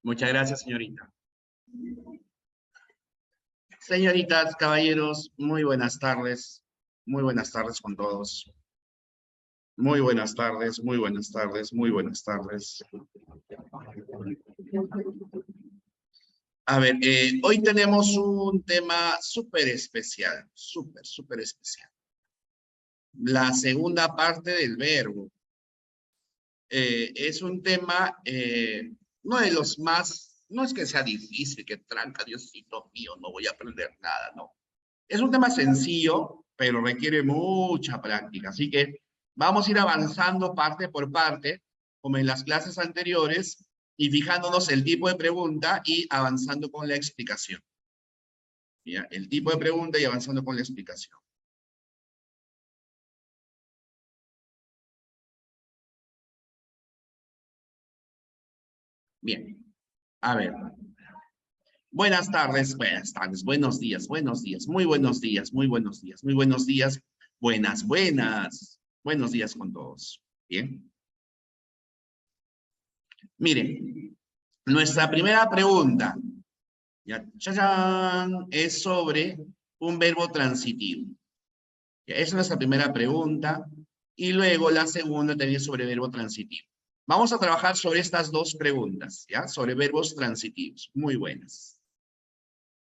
Muchas gracias, señorita. Señoritas, caballeros, muy buenas tardes. Muy buenas tardes con todos. Muy buenas tardes, muy buenas tardes, muy buenas tardes. A ver, hoy tenemos un tema súper especial, súper especial. La segunda parte del verbo. Es un tema, no de los más, no es que sea difícil, que tranca, Diosito mío, no voy a aprender nada, no. Es un tema sencillo, pero requiere mucha práctica, así que vamos a ir avanzando parte por parte, como en las clases anteriores, y fijándonos el tipo de pregunta y avanzando con la explicación. ¿Ya? El tipo de pregunta y avanzando con la explicación. Bien, a ver. Buenas tardes, buenos días, muy buenos días, muy buenos días, muy buenos días, buenos días con todos. Bien. Miren, nuestra primera pregunta, ya, ¡chachán!, es sobre un verbo transitivo. Ya, esa es nuestra primera pregunta, y luego la segunda también sobre verbo transitivo. Vamos a trabajar sobre estas dos preguntas, ¿ya? Sobre verbos transitivos, muy buenas.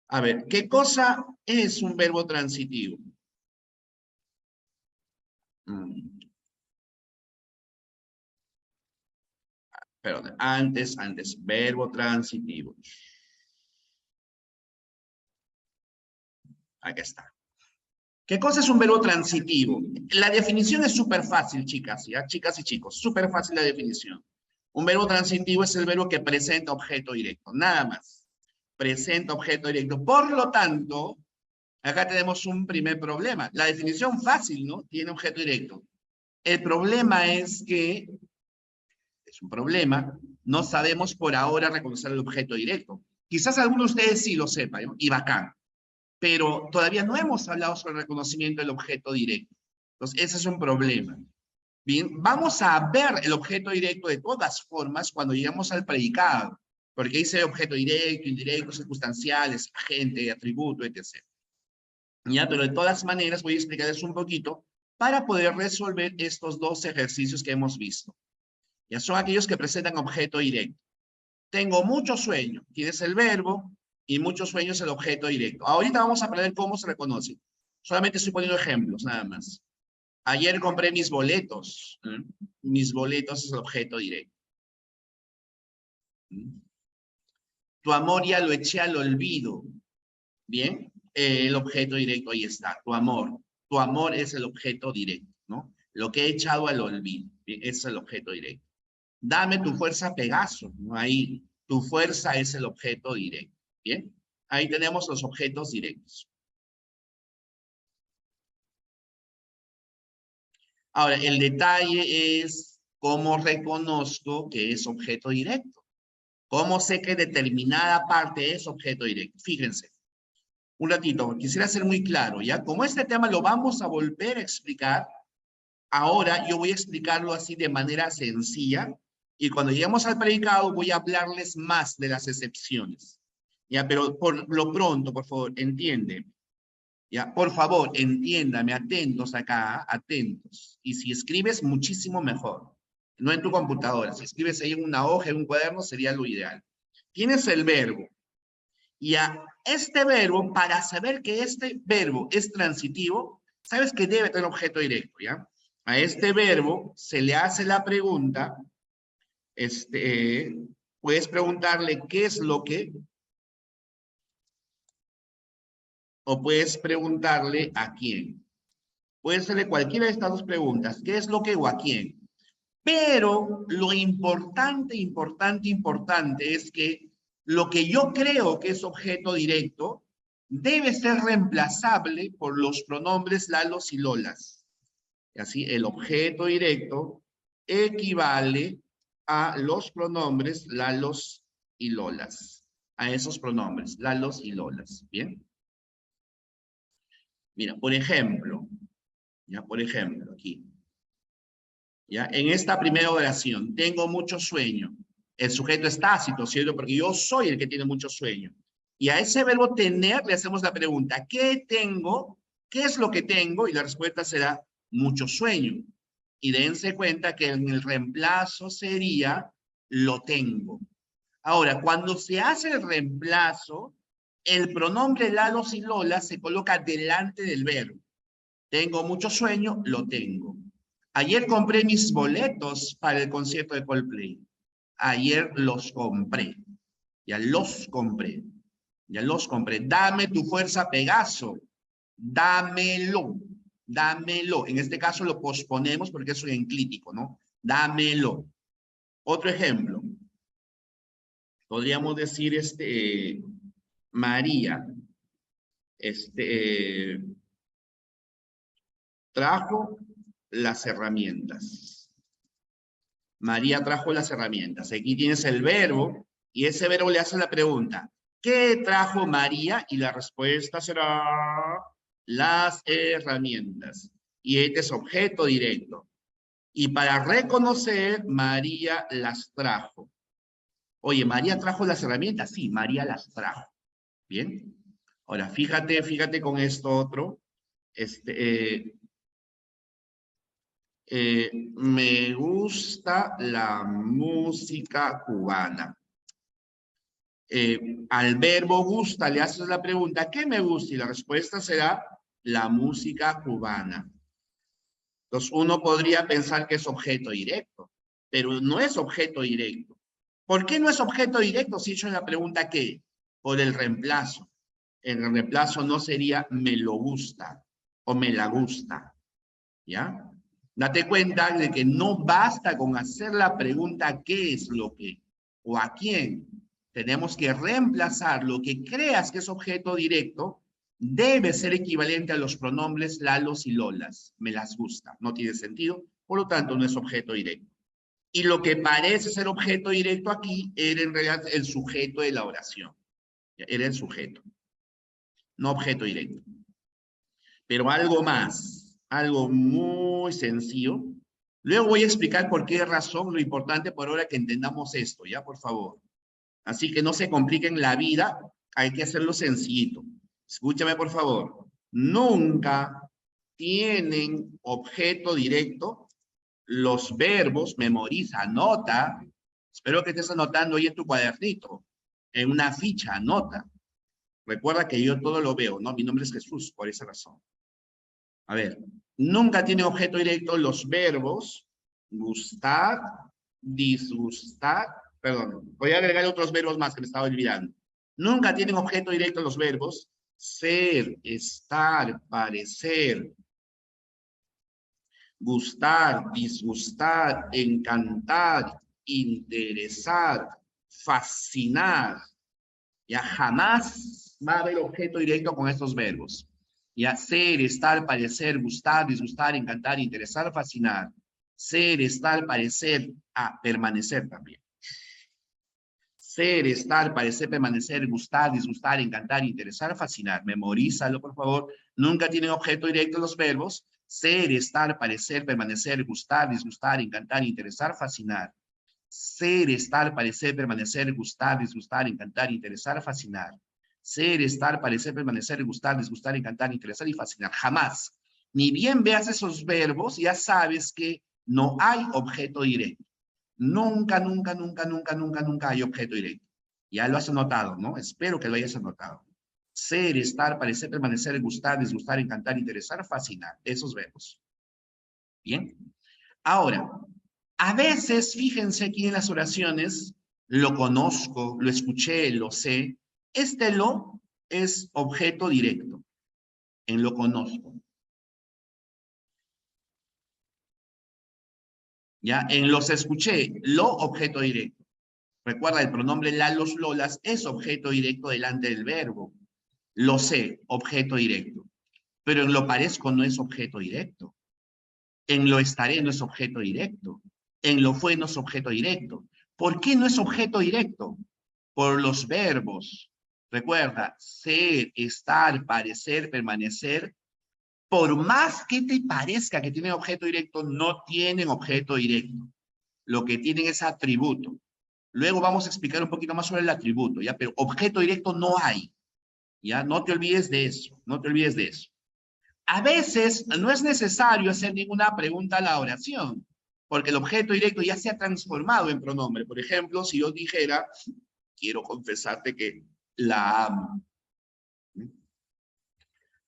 A ver, ¿qué cosa es un verbo transitivo? Perdón, antes, verbo transitivo. Aquí está. ¿Qué cosa es un verbo transitivo? La definición es súper fácil, chicas, ¿ya? Chicas y chicos, súper fácil la definición. Un verbo transitivo es el verbo que presenta objeto directo, nada más. Presenta objeto directo. Por lo tanto, acá tenemos un primer problema. La definición fácil, ¿no? Tiene objeto directo. El problema es que, es un problema, no sabemos por ahora reconocer el objeto directo. Quizás algunos de ustedes sí lo sepan, ¿no? Y bacán. Pero todavía no hemos hablado sobre el reconocimiento del objeto directo. Entonces, ese es un problema. Bien, vamos a ver el objeto directo de todas formas cuando llegamos al predicado, porque dice objeto directo, indirecto, circunstanciales, agente, atributo, etc. Ya, pero de todas maneras voy a explicarles un poquito para poder resolver estos dos ejercicios que hemos visto. Ya son aquellos que presentan objeto directo. Tengo mucho sueño, tienes el verbo, y mucho sueño es el objeto directo. Ahorita vamos a aprender cómo se reconoce. Solamente estoy poniendo ejemplos, nada más. Ayer compré mis boletos. Mis boletos es el objeto directo. Tu amor ya lo eché al olvido. Bien, el objeto directo ahí está, tu amor. Tu amor es el objeto directo, ¿no? Lo que he echado al olvido, bien, ese es el objeto directo. Dame tu fuerza, Pegaso, ¿no? Ahí, tu fuerza es el objeto directo, ¿bien? Ahí tenemos los objetos directos. Ahora, el detalle es cómo reconozco que es objeto directo. ¿Cómo sé que determinada parte es objeto directo? Fíjense, un ratito, quisiera ser muy claro, ¿ya? Como este tema lo vamos a volver a explicar, ahora yo voy a explicarlo así de manera sencilla, y cuando lleguemos al predicado voy a hablarles más de las excepciones. ¿Ya? Pero por lo pronto, por favor, entiende. ¿Ya? Por favor, entiéndame, atentos acá, atentos. Y si escribes, muchísimo mejor. No en tu computadora. Si escribes ahí en una hoja, en un cuaderno, sería lo ideal. Tienes el verbo. Y a este verbo, para saber que este verbo es transitivo, sabes que debe tener objeto directo, ¿ya? A este verbo se le hace la pregunta, puedes preguntarle qué es lo que, o puedes preguntarle a quién. Puedes hacerle cualquiera de estas dos preguntas, qué es lo que o a quién. Pero lo importante es que lo que yo creo que es objeto directo debe ser reemplazable por los pronombres lalos y lolas. Y así el objeto directo equivale a los pronombres lalos y lolas. A esos pronombres, lalos y lolas. ¿Bien? Mira, por ejemplo, aquí. ¿Ya? En esta primera oración, tengo mucho sueño. El sujeto es tácito, ¿cierto? Porque yo soy el que tiene mucho sueño. Y a ese verbo tener le hacemos la pregunta, ¿qué tengo? ¿Qué es lo que tengo? Y la respuesta será mucho sueño. Y dense cuenta que en el reemplazo sería lo tengo. Ahora, cuando se hace el reemplazo, el pronombre lalos y lolas se coloca delante del verbo. Tengo mucho sueño, lo tengo. Ayer compré mis boletos para el concierto de Coldplay. Ayer los compré. Ya los compré. Ya los compré. Dame tu fuerza, Pegaso. Dámelo. Dámelo. En este caso lo posponemos porque es un enclítico, ¿no? Dámelo. Otro ejemplo. Podríamos decir, María, trajo las herramientas. María trajo las herramientas. Aquí tienes el verbo y ese verbo le hace la pregunta, ¿qué trajo María? Y la respuesta será las herramientas. Y este es objeto directo. Y para reconocer, María las trajo. Oye, ¿María trajo las herramientas? Sí, María las trajo. Bien. Ahora, fíjate con esto otro. Me gusta la música cubana. Al verbo gusta le haces la pregunta, ¿qué me gusta? Y la respuesta será la música cubana. Entonces uno podría pensar que es objeto directo, pero no es objeto directo. ¿Por qué no es objeto directo si he hecho la pregunta qué? Por el reemplazo. El reemplazo no sería me lo gusta o me la gusta. ¿Ya? Date cuenta de que no basta con hacer la pregunta ¿qué es lo que? O ¿a quién? Tenemos que reemplazar lo que creas que es objeto directo, debe ser equivalente a los pronombres lalos y lolas. Me las gusta. No tiene sentido, por lo tanto no es objeto directo. Y lo que parece ser objeto directo aquí era en realidad el sujeto de la oración. Era el sujeto, no objeto directo. Pero algo más, algo muy sencillo. Luego voy a explicar por qué razón, lo importante por ahora que entendamos esto, ¿ya? Por favor. Así que no se compliquen la vida, hay que hacerlo sencillito. Escúchame, por favor. Nunca tienen objeto directo los verbos, memoriza, anota. Espero que estés anotando ahí en tu cuadernito, en una ficha, anota. Recuerda que yo todo lo veo, ¿no? Mi nombre es Jesús, por esa razón. A ver, nunca tienen objeto directo los verbos gustar, disgustar, perdón, voy a agregar otros verbos más que me estaba olvidando. Nunca tienen objeto directo los verbos ser, estar, parecer, gustar, disgustar, encantar, interesar, fascinar. Ya jamás va a haber objeto directo con estos verbos. Ya ser, estar, parecer, gustar, disgustar, encantar, interesar, fascinar. Ser, estar, parecer, permanecer también. Ser, estar, parecer, permanecer, gustar, disgustar, encantar, interesar, fascinar. Memorízalo, por favor. Nunca tienen objeto directo los verbos. Ser, estar, parecer, permanecer, gustar, disgustar, encantar, interesar, fascinar. Ser, estar, parecer, permanecer, gustar, disgustar, encantar, interesar, fascinar. Ser, estar, parecer, permanecer, gustar, disgustar, encantar, interesar y fascinar. Jamás. Ni bien veas esos verbos, ya sabes que no hay objeto directo. Nunca, nunca, nunca, nunca, nunca, nunca hay objeto directo. Ya lo has anotado, ¿no? Espero que lo hayas anotado. Ser, estar, parecer, permanecer, gustar, disgustar, encantar, interesar, fascinar. Esos verbos. Bien. Ahora, a veces, fíjense aquí en las oraciones, lo conozco, lo escuché, lo sé. Este lo es objeto directo. En lo conozco. ¿Ya? En los escuché, lo objeto directo. Recuerda, el pronombre la, los, lolas es objeto directo delante del verbo. Lo sé, objeto directo. Pero en lo parezco no es objeto directo. En lo estaré no es objeto directo. En lo fue no es objeto directo. ¿Por qué no es objeto directo? Por los verbos. Recuerda, ser, estar, parecer, permanecer. Por más que te parezca que tienen objeto directo, no tienen objeto directo. Lo que tienen es atributo. Luego vamos a explicar un poquito más sobre el atributo, ¿ya? Pero objeto directo no hay, ¿ya? No te olvides de eso, no te olvides de eso. A veces no es necesario hacer ninguna pregunta a la oración, porque el objeto directo ya se ha transformado en pronombre. Por ejemplo, si yo dijera, quiero confesarte que la amo,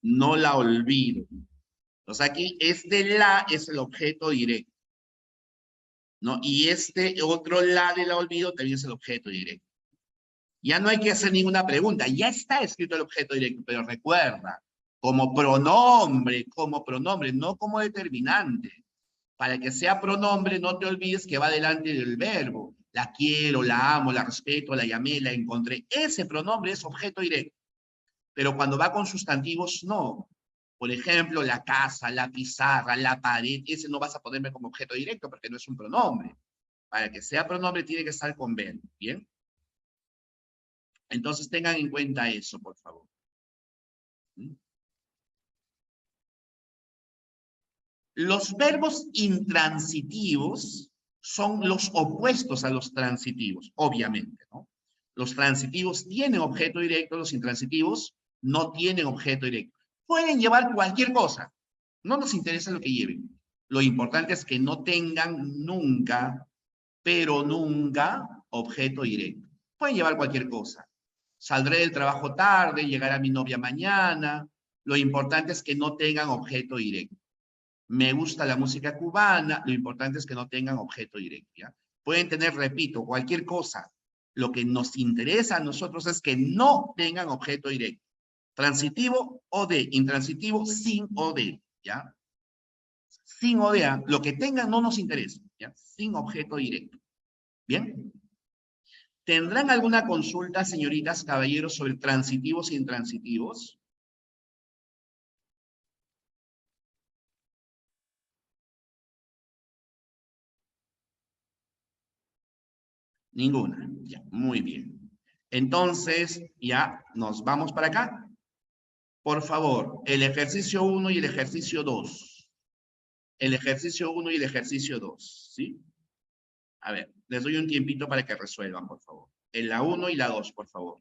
no la olvido. Entonces aquí este la es el objeto directo, ¿no? Y este otro la de la olvido también es el objeto directo. Ya no hay que hacer ninguna pregunta, ya está escrito el objeto directo, pero recuerda, como pronombre, no como determinante. Para que sea pronombre, no te olvides que va delante del verbo. La quiero, la amo, la respeto, la llamé, la encontré. Ese pronombre es objeto directo. Pero cuando va con sustantivos, no. Por ejemplo, la casa, la pizarra, la pared, ese no vas a ponerme como objeto directo porque no es un pronombre. Para que sea pronombre tiene que estar con verbo, ¿bien? Entonces tengan en cuenta eso, por favor. ¿Mm? Los verbos intransitivos son los opuestos a los transitivos, obviamente, ¿no? Los transitivos tienen objeto directo, los intransitivos no tienen objeto directo. Pueden llevar cualquier cosa, no nos interesa lo que lleven. Lo importante es que no tengan nunca, pero nunca, objeto directo. Pueden llevar cualquier cosa. Saldré del trabajo tarde, llegará mi novia mañana. Lo importante es que no tengan objeto directo. Me gusta la música cubana, lo importante es que no tengan objeto directo, ¿ya? Pueden tener, repito, cualquier cosa. Lo que nos interesa a nosotros es que no tengan objeto directo. Transitivo o de, intransitivo sin o de, ¿ya? Sin o de, ¿ah? Lo que tengan no nos interesa, ¿ya? Sin objeto directo. ¿Bien? ¿Tendrán alguna consulta, señoritas, caballeros, sobre transitivos e intransitivos? Ninguna. Ya, muy bien. Entonces, ya nos vamos para acá. Por favor, el ejercicio uno y el ejercicio 2. El ejercicio uno y el ejercicio 2, ¿sí? A ver, les doy un tiempito para que resuelvan, por favor. En la uno y la 2, por favor.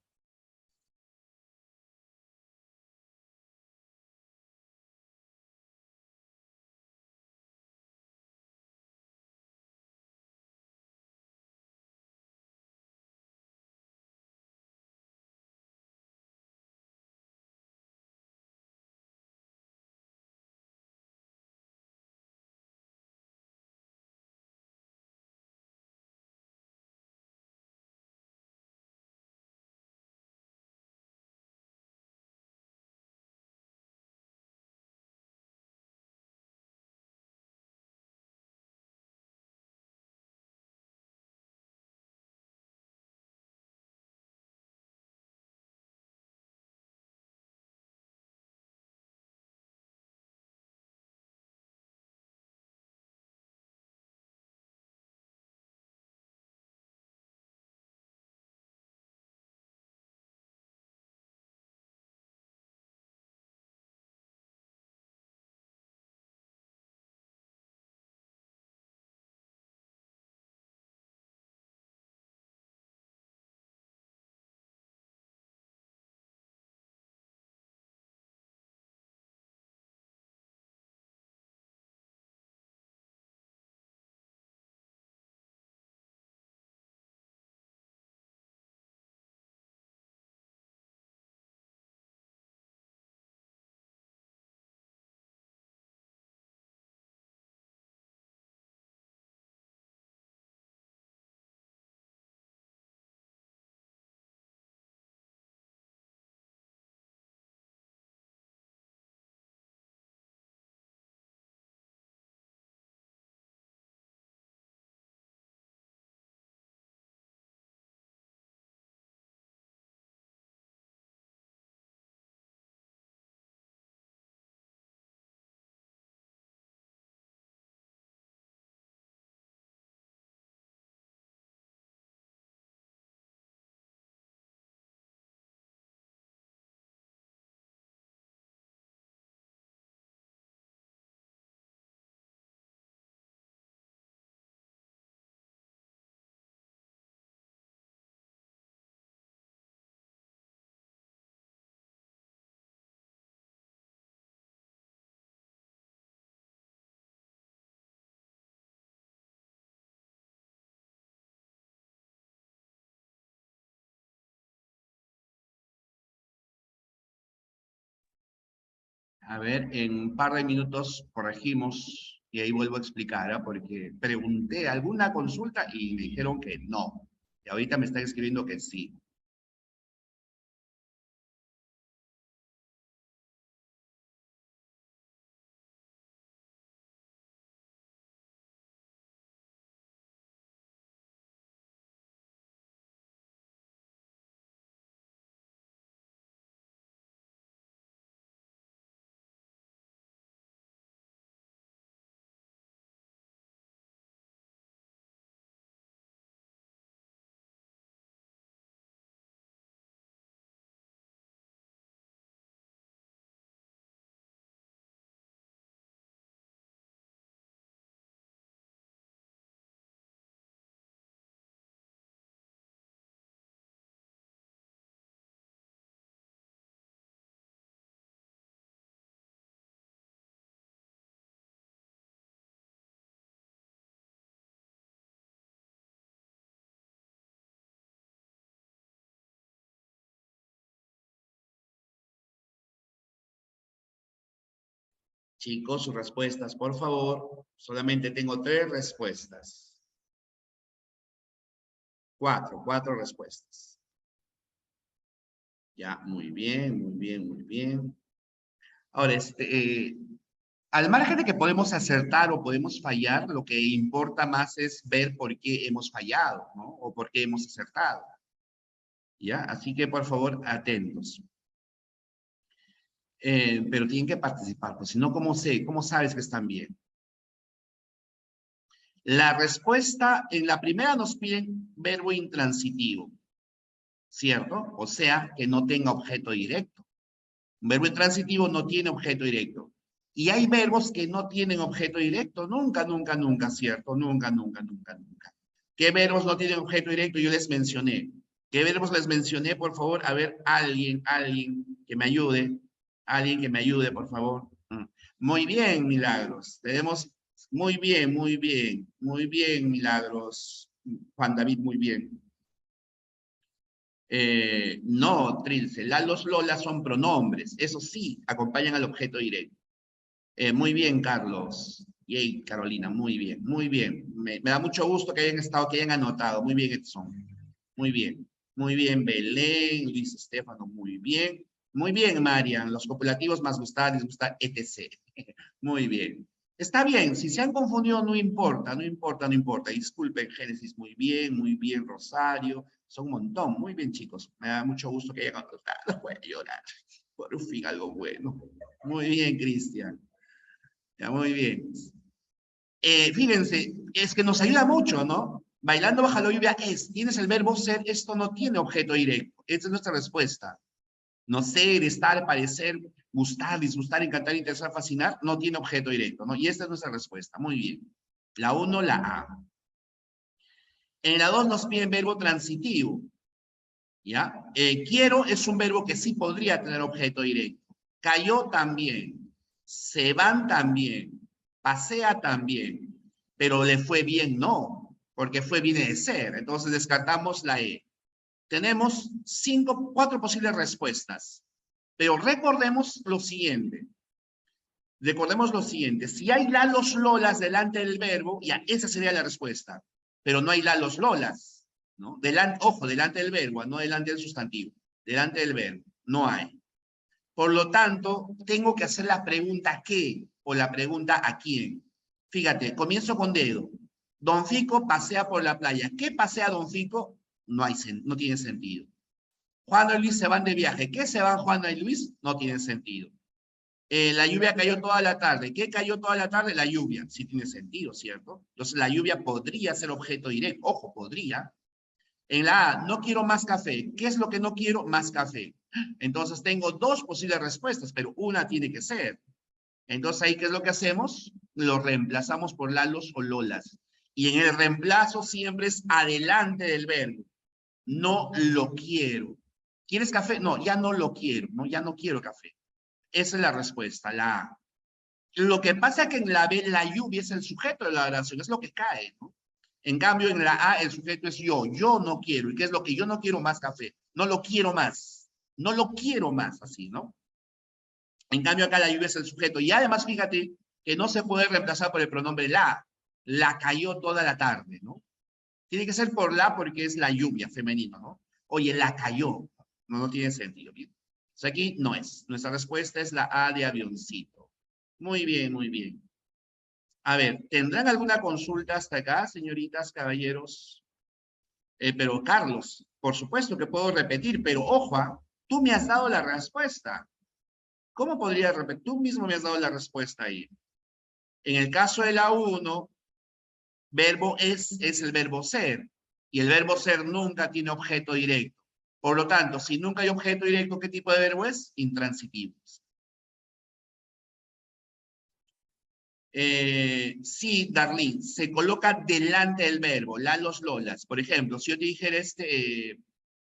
A ver, en un par de minutos corregimos y ahí vuelvo a explicar, ¿ah? Porque pregunté alguna consulta y me dijeron que no. Y ahorita me están escribiendo que sí. Chicos, sus respuestas, por favor. Solamente tengo 3 respuestas. 4 respuestas. Ya, muy bien, muy bien, muy bien. Ahora, al margen de que podemos acertar o podemos fallar, lo que importa más es ver por qué hemos fallado, ¿no? O por qué hemos acertado. ¿Ya? Así que, por favor, atentos. Pero tienen que participar, pues si no, ¿cómo sabes que están bien? La respuesta, en la primera nos piden verbo intransitivo, ¿cierto? O sea, que no tenga objeto directo. Un verbo intransitivo no tiene objeto directo. Y hay verbos que no tienen objeto directo, nunca, nunca, nunca, ¿cierto? Nunca, nunca, nunca, nunca. ¿Qué verbos no tienen objeto directo? Yo les mencioné. ¿Qué verbos les mencioné, por favor? A ver, alguien que me ayude. Alguien que me ayude, por favor. Muy bien, Milagros. Tenemos, muy bien, Milagros. Juan David, muy bien. No, Trilce, los lolas son pronombres. Eso sí, acompañan al objeto directo. Muy bien, Carlos. Yay, Carolina, muy bien, muy bien. Me da mucho gusto que hayan estado, que hayan anotado. Muy bien, Edson. Muy bien. Muy bien, Belén, Luis Estefano, muy bien. Muy bien, Marian. Los copulativos más gustar, disgustar, etc. Muy bien. Está bien, si se han confundido, no importa, no importa, no importa. Disculpen, Génesis, muy bien, Rosario. Son un montón, muy bien, chicos. Me da mucho gusto que hayan anotado. Voy a llorar. Por fin, algo bueno. Muy bien, Cristian. Ya, muy bien. Fíjense, es que nos ayuda mucho, ¿no? Bailando bajo la lluvia es, tienes el verbo ser, esto no tiene objeto directo. Esta es nuestra respuesta. No ser, estar, parecer, gustar, disgustar, encantar, interesar, fascinar, no tiene objeto directo, ¿no? Y esta es nuestra respuesta. Muy bien. La 1, la A. En la 2 nos piden verbo transitivo. ¿Ya? Quiero es un verbo que sí podría tener objeto directo. Cayó también. Se van también. Pasea también. Pero le fue bien, no. Porque fue viene de ser. Entonces descartamos la E. Tenemos 4 posibles respuestas. Pero recordemos lo siguiente. Recordemos lo siguiente. Si hay la, los, lolas delante del verbo, ya, esa sería la respuesta. Pero no hay la, los, lolas. ¿No? Ojo, delante del verbo, no delante del sustantivo. Delante del verbo. No hay. Por lo tanto, tengo que hacer la pregunta ¿qué? O la pregunta ¿a quién? Fíjate, comienzo con dedo. Don Fico pasea por la playa. ¿Qué pasea Don Fico? No tiene sentido. Juan y Luis se van de viaje. ¿Qué se van Juan y Luis? No tiene sentido. La lluvia cayó toda la tarde. ¿Qué cayó toda la tarde? La lluvia. Sí tiene sentido, ¿cierto? Entonces la lluvia podría ser objeto directo. Ojo, podría. En la A, no quiero más café. ¿Qué es lo que no quiero? Más café. Entonces tengo 2 posibles respuestas, pero una tiene que ser. Entonces ahí, ¿qué es lo que hacemos? Lo reemplazamos por lalos o lolas. Y en el reemplazo siempre es adelante del verbo. No lo quiero. ¿Quieres café? No, ya no lo quiero. No, ya no quiero café. Esa es la respuesta, la A. Lo que pasa es que en la B, la lluvia es el sujeto de la oración, es lo que cae, ¿no? En cambio, en la A, el sujeto es yo no quiero. ¿Y qué es lo que yo no quiero? Más café. No lo quiero más. No lo quiero más, así, ¿no? En cambio, acá la lluvia es el sujeto. Y además, fíjate que no se puede reemplazar por el pronombre la. La cayó toda la tarde, ¿no? Tiene que ser por la porque es la lluvia, femenino, ¿no? Oye, la cayó. No, no tiene sentido. Bien. O sea, aquí no es. Nuestra respuesta es la A de avioncito. Muy bien, muy bien. A ver, ¿tendrán alguna consulta hasta acá, señoritas, caballeros? Pero Carlos, por supuesto que puedo repetir, pero ojo, tú me has dado la respuesta. ¿Cómo podría repetir? Tú mismo me has dado la respuesta ahí. En el caso de la 1, verbo es el verbo ser. Y el verbo ser nunca tiene objeto directo. Por lo tanto, si nunca hay objeto directo, ¿qué tipo de verbo es? Intransitivo. Sí, Darlene, se coloca delante del verbo, los, lolas. Por ejemplo, si yo te dijera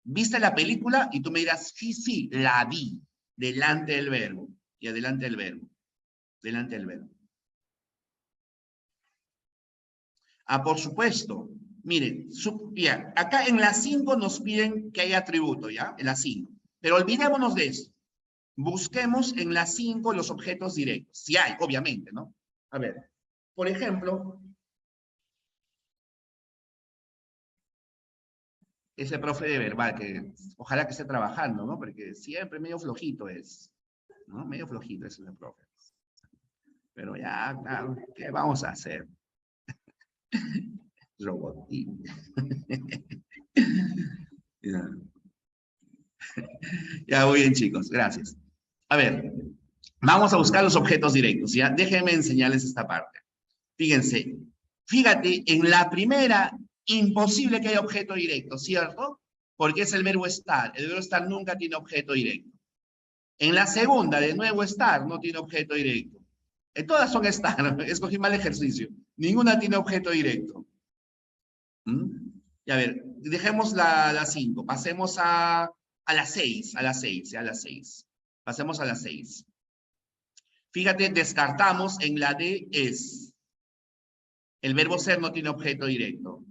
¿viste la película? Y tú me dirás, sí, sí, la vi. Delante del verbo. Y adelante del verbo. Delante del verbo. Ah, por supuesto. Miren, ya, acá en la 5 nos piden que haya atributo, ¿ya? En la 5. Pero olvidémonos de eso. Busquemos en la 5 los objetos directos. Si hay, obviamente, ¿no? A ver, por ejemplo, ese profe de verbal, que ojalá que esté trabajando, ¿no? Porque siempre medio flojito es, ¿no? Medio flojito es el profe. Pero ya, claro, ¿qué vamos a hacer? Robotín. Ya. Ya, muy bien, chicos, gracias. A ver, vamos a buscar los objetos directos, ¿ya? Déjenme enseñarles esta parte. Fíjense, fíjate, en la primera, imposible que haya objeto directo, ¿cierto? Porque es el verbo estar. El verbo estar nunca tiene objeto directo. En la segunda, de nuevo estar, no tiene objeto directo. Todas son estar, escogí mal ejercicio. Ninguna tiene objeto directo. ¿Mm? Y a ver, dejemos la 5, pasemos a la 6, a la 6, a la 6. Pasemos a la 6. Fíjate, descartamos en la de es. El verbo ser no tiene objeto directo.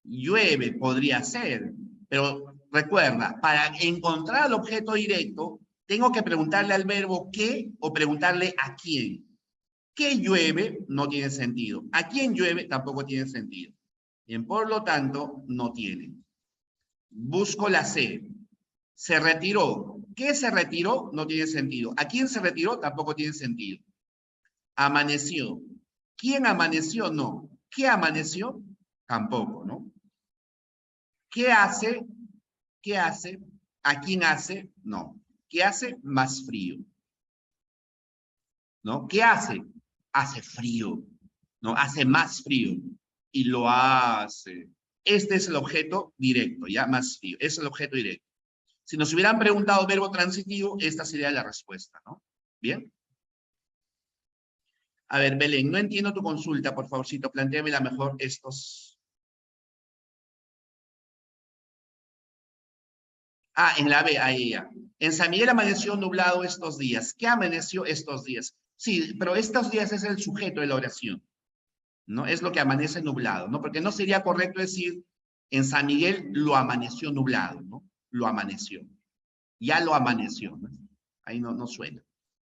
Llueve podría ser, pero recuerda, para encontrar el objeto directo, tengo que preguntarle al verbo qué o preguntarle a quién. ¿Qué llueve? No tiene sentido. ¿A quién llueve? Tampoco tiene sentido. Bien, por lo tanto, no tiene. Busco la C. Se retiró. ¿Qué se retiró? No tiene sentido. ¿A quién se retiró? Tampoco tiene sentido. Amaneció. ¿Quién amaneció? No. ¿Qué amaneció? Tampoco, ¿no? ¿Qué hace? ¿Qué hace? ¿A quién hace? No. ¿Qué hace? Más frío. ¿No? ¿Qué hace? Hace frío. ¿No? Hace más frío. Y lo hace. Este es el objeto directo, ¿ya? Más frío. Es el objeto directo. Si nos hubieran preguntado verbo transitivo, esta sería la respuesta, ¿no? ¿Bien? A ver, Belén, no entiendo tu consulta, por favorcito, plantéamela mejor estos. Ah, en la B, ahí ya. En San Miguel amaneció nublado estos días. ¿Qué amaneció estos días? Sí, pero estos días es el sujeto de la oración, ¿no? Es lo que amanece nublado, ¿no? Porque no sería correcto decir, en San Miguel lo amaneció nublado, ¿no? Lo amaneció. Ya lo amaneció, ¿no? Ahí no suena.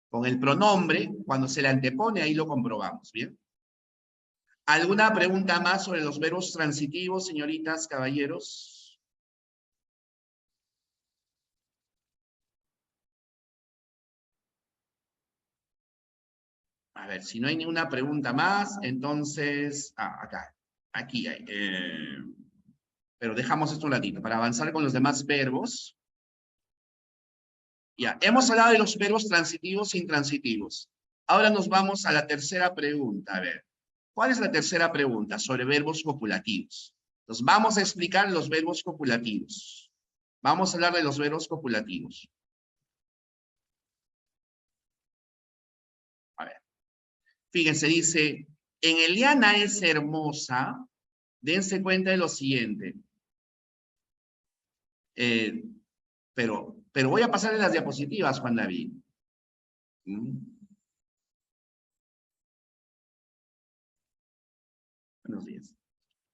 Con el pronombre, cuando se le antepone, ahí lo comprobamos, ¿bien? ¿Alguna pregunta más sobre los verbos transitivos, señoritas, caballeros? A ver, si no hay ninguna pregunta más, entonces... Ah, acá. Aquí hay. Pero dejamos esto un ratito para avanzar con los demás verbos. Ya, hemos hablado de los verbos transitivos e intransitivos. Ahora nos vamos a la tercera pregunta. A ver, ¿cuál es la tercera pregunta? Sobre verbos copulativos. Entonces, vamos a explicar los verbos copulativos. Vamos a hablar de los verbos copulativos. A ver, fíjense, dice, en Eliana es hermosa, dense cuenta de lo siguiente. Pero voy a pasar en las diapositivas, Juan David. Buenos días.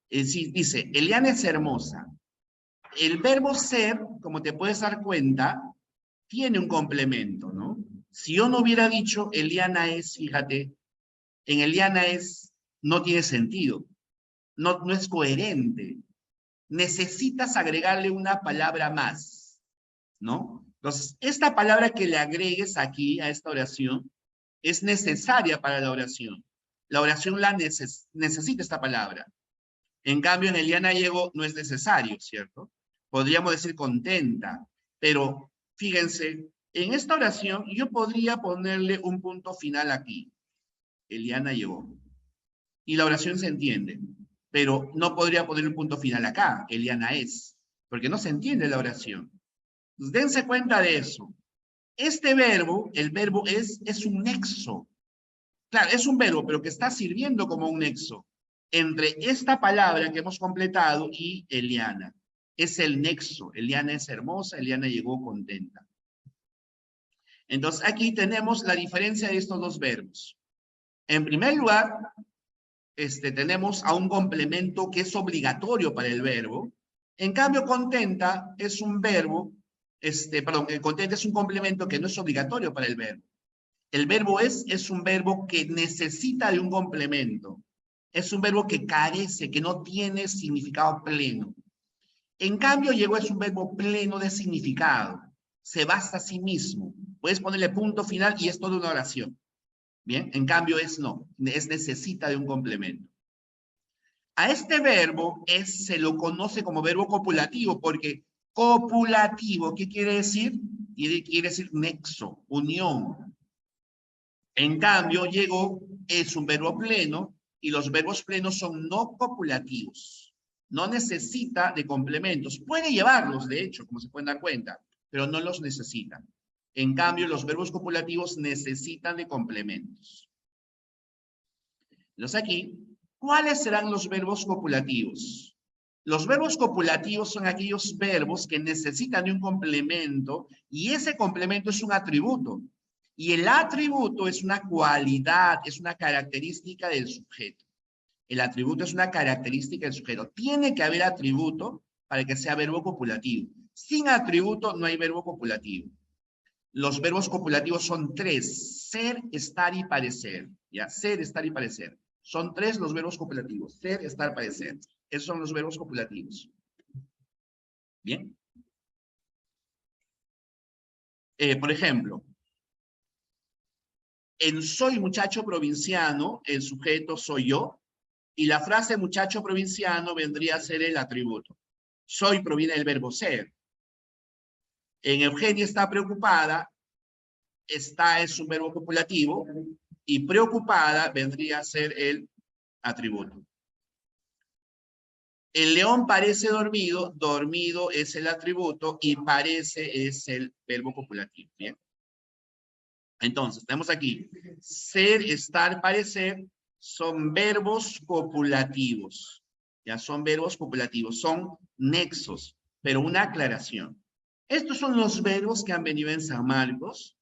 Sí, dice, Eliana es hermosa. El verbo ser, como te puedes dar cuenta, tiene un complemento, ¿no? Si yo no hubiera dicho Eliana es, fíjate, en Eliana es no tiene sentido, no es coherente. Necesitas agregarle una palabra más, ¿no? Entonces, esta palabra que le agregues aquí a esta oración es necesaria para la oración. La oración necesita esta palabra. En cambio, en Eliana llegó no es necesario, ¿cierto? Podríamos decir contenta, pero fíjense, en esta oración yo podría ponerle un punto final aquí. Eliana llegó. Y la oración se entiende, pero no podría poner un punto final acá, Eliana es, porque no se entiende la oración. Pues dense cuenta de eso. Este verbo, el verbo es un nexo. Claro, es un verbo, pero que está sirviendo como un nexo entre esta palabra que hemos completado y Eliana. Es el nexo. Eliana es hermosa, Eliana llegó contenta. Entonces, aquí tenemos la diferencia de estos dos verbos. En primer lugar, tenemos a un complemento que es obligatorio para el verbo. En cambio, contenta es un verbo, contenta es un complemento que no es obligatorio para el verbo. El verbo es un verbo que necesita de un complemento. Es un verbo que carece, que no tiene significado pleno. En cambio, llegó es un verbo pleno de significado. Se basta a sí mismo. Puedes ponerle punto final y es toda una oración. Bien, en cambio no, necesita de un complemento. A este verbo se lo conoce como verbo copulativo, porque copulativo, ¿qué quiere decir? Quiere decir nexo, unión. En cambio, llegó es un verbo pleno, y los verbos plenos son no copulativos. No necesita de complementos. Puede llevarlos, de hecho, como se pueden dar cuenta, pero no los necesita. En cambio, los verbos copulativos necesitan de complementos. Entonces aquí, ¿cuáles serán los verbos copulativos? Los verbos copulativos son aquellos verbos que necesitan de un complemento y ese complemento es un atributo. Y el atributo es una cualidad, es una característica del sujeto. El atributo es una característica del sujeto. Tiene que haber atributo para que sea verbo copulativo. Sin atributo no hay verbo copulativo. Los verbos copulativos son 3. Ser, estar y parecer. ¿Ya? Ser, estar y parecer. Son 3 los verbos copulativos. Ser, estar, parecer. Esos son los verbos copulativos. Bien. Por ejemplo, en soy muchacho provinciano, el sujeto soy yo, y la frase muchacho provinciano vendría a ser el atributo. Soy proviene del verbo ser. En Eugenia está preocupada, está es un verbo copulativo, y preocupada vendría a ser el atributo. El león parece dormido, dormido es el atributo y parece es el verbo copulativo. Bien. Entonces, tenemos aquí ser, estar, parecer son verbos copulativos. Ya son verbos copulativos, son nexos, pero una aclaración. Estos son los verbos que han venido en San Marcos,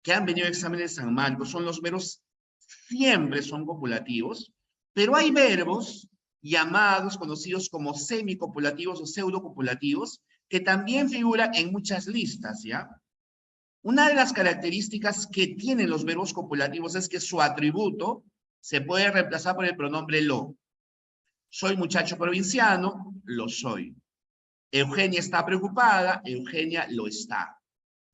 que han venido en examen de San Marcos, son los verbos, siempre son copulativos, pero hay verbos llamados, conocidos como semicopulativos o pseudocopulativos, que también figuran en muchas listas, ¿ya? Una de las características que tienen los verbos copulativos es que su atributo se puede reemplazar por el pronombre lo. Soy muchacho provinciano, lo soy. Eugenia está preocupada, Eugenia lo está.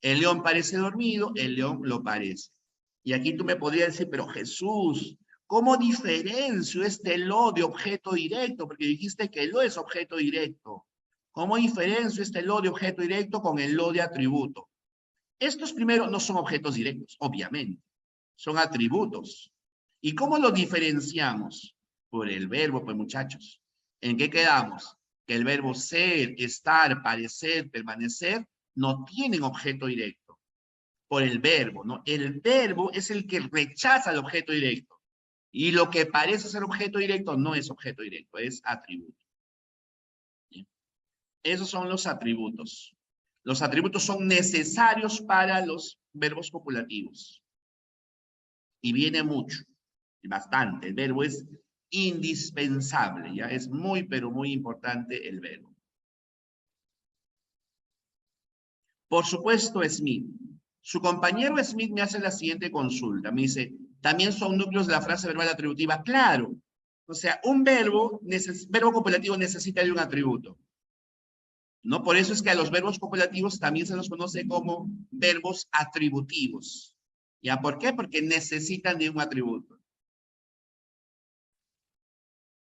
El león parece dormido, el león lo parece. Y aquí tú me podrías decir, pero Jesús, ¿cómo diferencio este lo de objeto directo? Porque dijiste que lo es objeto directo. ¿Cómo diferencio este lo de objeto directo con el lo de atributo? Estos primeros no son objetos directos, obviamente. Son atributos. ¿Y cómo los diferenciamos? Por el verbo, pues muchachos. ¿En qué quedamos? Que el verbo ser, estar, parecer, permanecer, no tienen objeto directo. Por el verbo, ¿no? El verbo es el que rechaza el objeto directo. Y lo que parece ser objeto directo no es objeto directo, es atributo. ¿Bien? Esos son los atributos. Los atributos son necesarios para los verbos copulativos. Y viene mucho, bastante. El verbo es indispensable, ¿ya? Es muy, pero muy importante el verbo. Por supuesto es mi. Su compañero Smith me hace la siguiente consulta. Me dice, ¿también son núcleos de la frase verbal atributiva? Claro. O sea, un verbo copulativo necesita de un atributo. ¿No? Por eso es que a los verbos copulativos también se los conoce como verbos atributivos. ¿Ya? ¿Por qué? Porque necesitan de un atributo.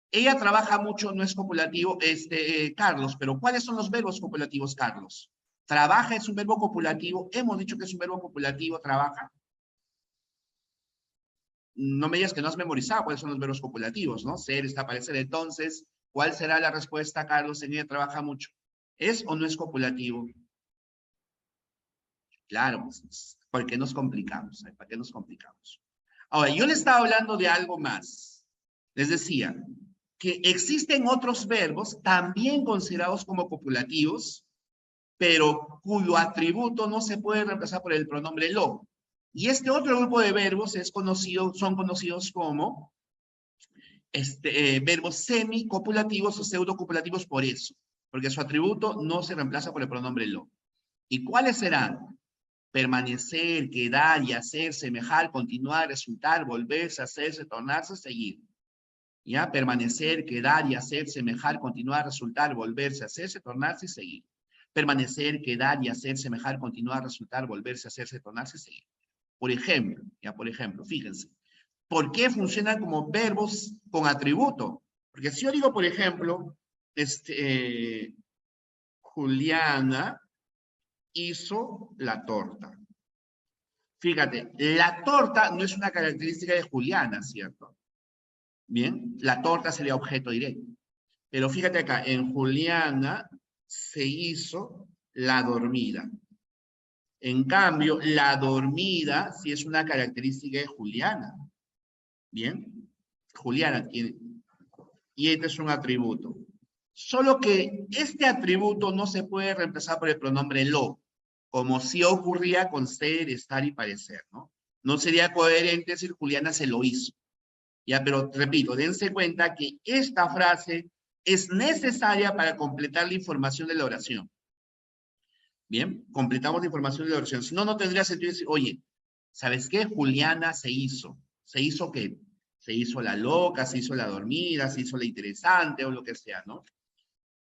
Ella trabaja mucho, no es copulativo, Carlos, pero ¿cuáles son los verbos copulativos, Carlos? Trabaja es un verbo copulativo. Hemos dicho que es un verbo copulativo, trabaja. No me digas que no has memorizado cuáles son los verbos copulativos, ¿no? Ser, está, parecer. Entonces, ¿cuál será la respuesta, Carlos? En ella trabaja mucho. ¿Es o no es copulativo? Claro, pues, ¿por qué nos complicamos? ¿Para qué nos complicamos? Ahora, yo le estaba hablando de algo más. Les decía que existen otros verbos también considerados como copulativos, pero cuyo atributo no se puede reemplazar por el pronombre lo. Y este otro grupo de verbos son conocidos como verbos semicopulativos o pseudocopulativos por eso, porque su atributo no se reemplaza por el pronombre lo. ¿Y cuáles serán? Permanecer, quedar y hacer, semejar, continuar, resultar, volverse, hacerse, tornarse, seguir. ¿Ya? Permanecer, quedar y hacer, semejar, continuar, resultar, volverse, hacerse, tornarse y seguir. Permanecer, quedar y hacer, semejar, continuar, resultar, volverse, hacerse, tornarse y seguir. Por ejemplo, fíjense. ¿Por qué funcionan como verbos con atributo? Porque si yo digo, por ejemplo, Juliana hizo la torta. Fíjate, la torta no es una característica de Juliana, ¿cierto? Bien, la torta sería objeto directo. Pero fíjate acá, en Juliana se hizo la dormida. En cambio, la dormida sí es una característica de Juliana. Bien, Juliana tiene. Y este es un atributo. Solo que este atributo no se puede reemplazar por el pronombre lo, como si ocurría con ser, estar y parecer, ¿no? No sería coherente decir Juliana se lo hizo. Ya, pero repito, dense cuenta que esta frase es necesaria para completar la información de la oración. Bien, completamos la información de la oración. Si no, no tendría sentido decir, oye, ¿sabes qué? Juliana se hizo. ¿Se hizo qué? Se hizo la loca, se hizo la dormida, se hizo la interesante o lo que sea, ¿no?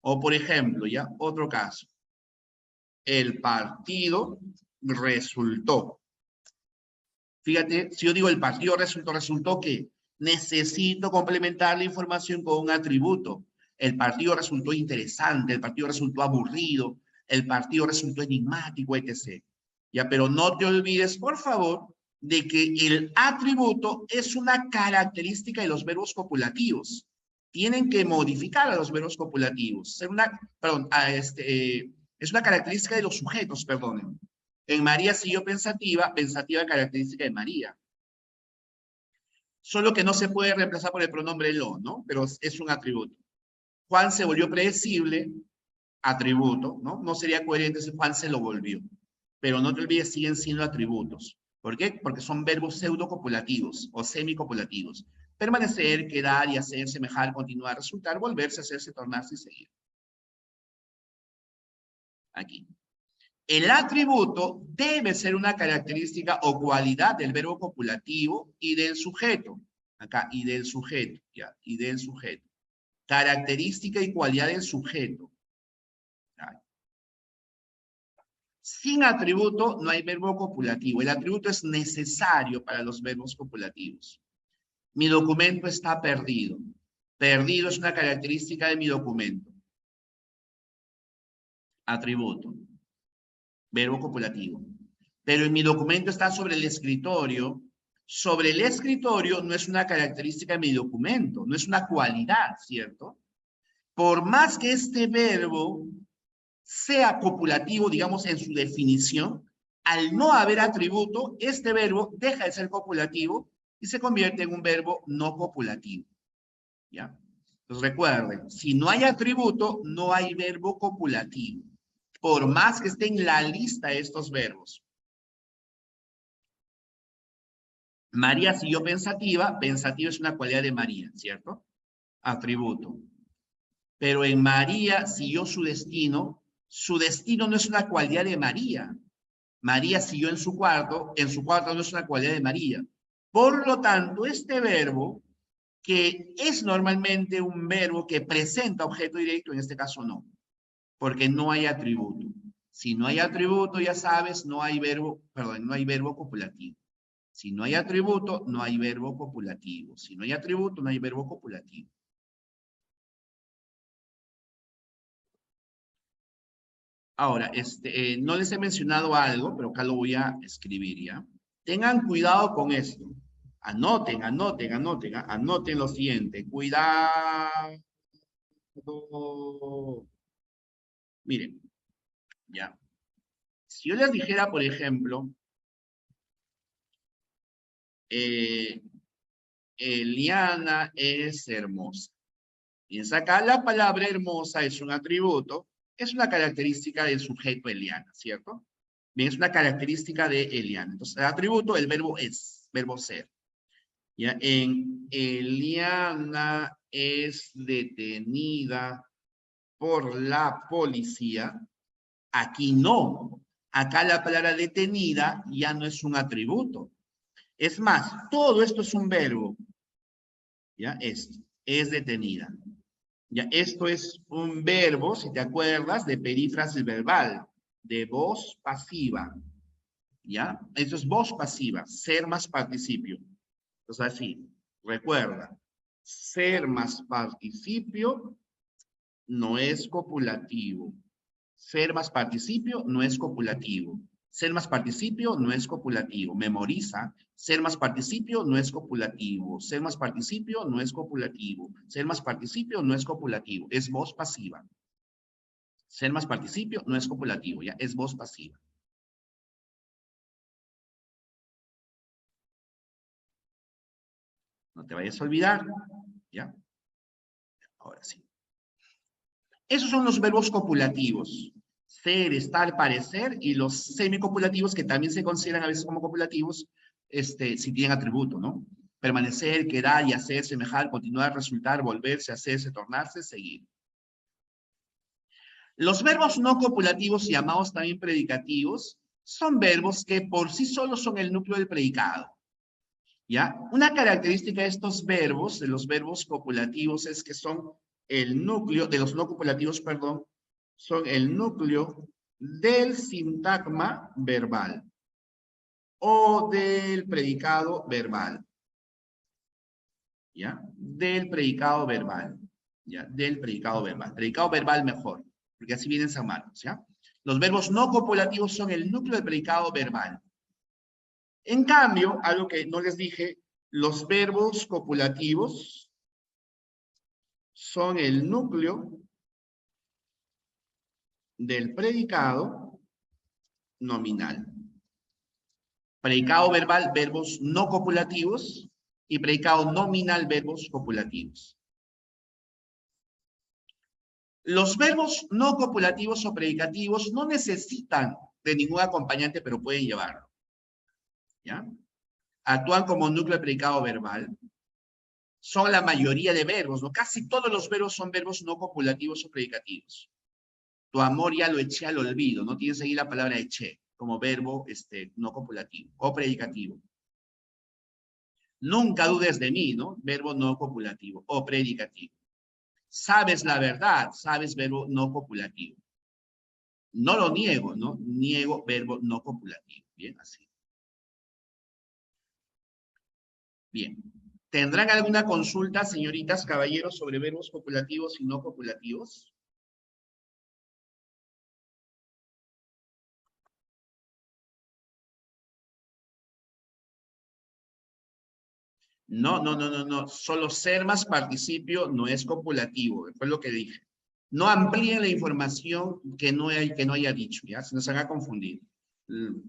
O por ejemplo, ya, otro caso. El partido resultó. Fíjate, si yo digo el partido resultó que necesito complementar la información con un atributo. El partido resultó interesante, el partido resultó aburrido, el partido resultó enigmático, etc. Ya, pero no te olvides, por favor, de que el atributo es una característica de los verbos copulativos. Tienen que modificar a los verbos copulativos. Es una característica de los sujetos, perdonen. En María siguió pensativa, pensativa característica de María. Solo que no se puede reemplazar por el pronombre lo, ¿no? Pero es un atributo. Juan se volvió predecible, atributo, ¿no? No sería coherente si Juan se lo volvió. Pero no te olvides, siguen siendo atributos. ¿Por qué? Porque son verbos pseudocopulativos o semicopulativos. Permanecer, quedar y hacer, semejar, continuar, resultar, volverse, hacerse, tornarse y seguir. Aquí. El atributo debe ser una característica o cualidad del verbo copulativo y del sujeto. Acá, y del sujeto, ya, y del sujeto. Característica y cualidad del sujeto. Ya. Sin atributo no hay verbo copulativo. El atributo es necesario para los verbos copulativos. Mi documento está perdido. Perdido es una característica de mi documento. Atributo. Verbo copulativo. Pero en mi documento está sobre el escritorio. Sobre el escritorio no es una característica de mi documento, no es una cualidad, ¿cierto? Por más que este verbo sea copulativo, digamos, en su definición, al no haber atributo, este verbo deja de ser copulativo y se convierte en un verbo no copulativo. ¿Ya? Entonces recuerden, si no hay atributo, no hay verbo copulativo. Por más que esté en la lista de estos verbos. María siguió pensativa. Pensativa es una cualidad de María, ¿cierto? Atributo. Pero en María siguió su destino no es una cualidad de María. María siguió en su cuarto no es una cualidad de María. Por lo tanto, este verbo, que es normalmente un verbo que presenta objeto directo, en este caso no, porque no hay atributo. Si no hay atributo, ya sabes, no hay verbo copulativo. Si no hay atributo, no hay verbo copulativo. Si no hay atributo, no hay verbo copulativo. Ahora, no les he mencionado algo, pero acá lo voy a escribir ya. Tengan cuidado con esto. Anoten lo siguiente. Cuidado. Miren, ya. Si yo les dijera, por ejemplo, Eliana es hermosa. Piensa acá, la palabra hermosa es un atributo, es una característica del sujeto Eliana, ¿cierto? Bien, es una característica de Eliana. Entonces, el atributo, el verbo es, verbo ser. Ya, en Eliana es detenida por la policía. Aquí no. Acá la palabra detenida ya no es un atributo. Es más, todo esto es un verbo. ¿Ya? Esto es detenida. Ya, esto es un verbo, si te acuerdas, de perífrasis verbal, de voz pasiva. ¿Ya? Esto es voz pasiva, ser más participio. Entonces, así, recuerda, ser más participio no es copulativo. Ser más participio no es copulativo. Ser más participio no es copulativo. Memoriza. Ser más participio no es copulativo. Ser más participio no es copulativo. Ser más participio no es copulativo. Es voz pasiva. Ser más participio no es copulativo, ya. Es voz pasiva. No te vayas a olvidar, ya. Ahora sí. Esos son los verbos copulativos. Ser, estar, parecer, y los semicopulativos, que también se consideran a veces como copulativos, si tienen atributo, ¿no? Permanecer, quedar y hacer, semejar, continuar, resultar, volverse, hacerse, tornarse, seguir. Los verbos no copulativos, llamados también predicativos, son verbos que por sí solos son el núcleo del predicado. ¿Ya? Una característica de estos verbos, de los verbos copulativos, es que son el núcleo, de los no copulativos, perdón, son el núcleo del sintagma verbal o del predicado verbal. ¿Ya? Del predicado verbal. ¿Ya? Del predicado verbal. Predicado verbal mejor, porque así vienen San Marcos, ¿ya? Los verbos no copulativos son el núcleo del predicado verbal. En cambio, algo que no les dije, los verbos copulativos son el núcleo del predicado nominal. Predicado verbal, verbos no copulativos, y predicado nominal, verbos copulativos. Los verbos no copulativos o predicativos no necesitan de ningún acompañante, pero pueden llevarlo. ¿Ya? Actúan como núcleo de predicado verbal. Son la mayoría de verbos, ¿no? Casi todos los verbos son verbos no copulativos o predicativos. Tu amor ya lo eché al olvido, no tienes ahí la palabra eché como verbo no copulativo o predicativo. Nunca dudes de mí, ¿no? Verbo no copulativo o predicativo. Sabes la verdad, sabes verbo no copulativo. No lo niego, ¿no? Niego verbo no copulativo. Bien, así. Bien. ¿Tendrán alguna consulta, señoritas, caballeros, sobre verbos copulativos y no copulativos? No. Solo ser más participio no es copulativo. Fue lo que dije. No amplíen la información que no haya dicho, ¿ya? Se nos haga confundir.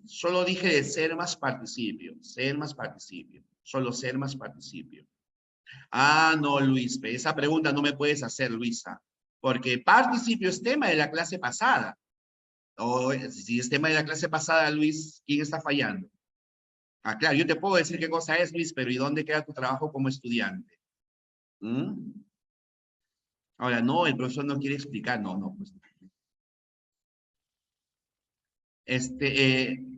Solo dije de ser más participio. Ser más participio. Solo ser más participio. Ah, no, Luis. Esa pregunta no me puedes hacer, Luisa. Porque participio es tema de la clase pasada. O si es tema de la clase pasada, Luis, ¿quién está fallando? Ah, claro, yo te puedo decir qué cosa es, Luis, pero ¿y dónde queda tu trabajo como estudiante? ¿Mm? Ahora, no, el profesor no quiere explicar. No, pues.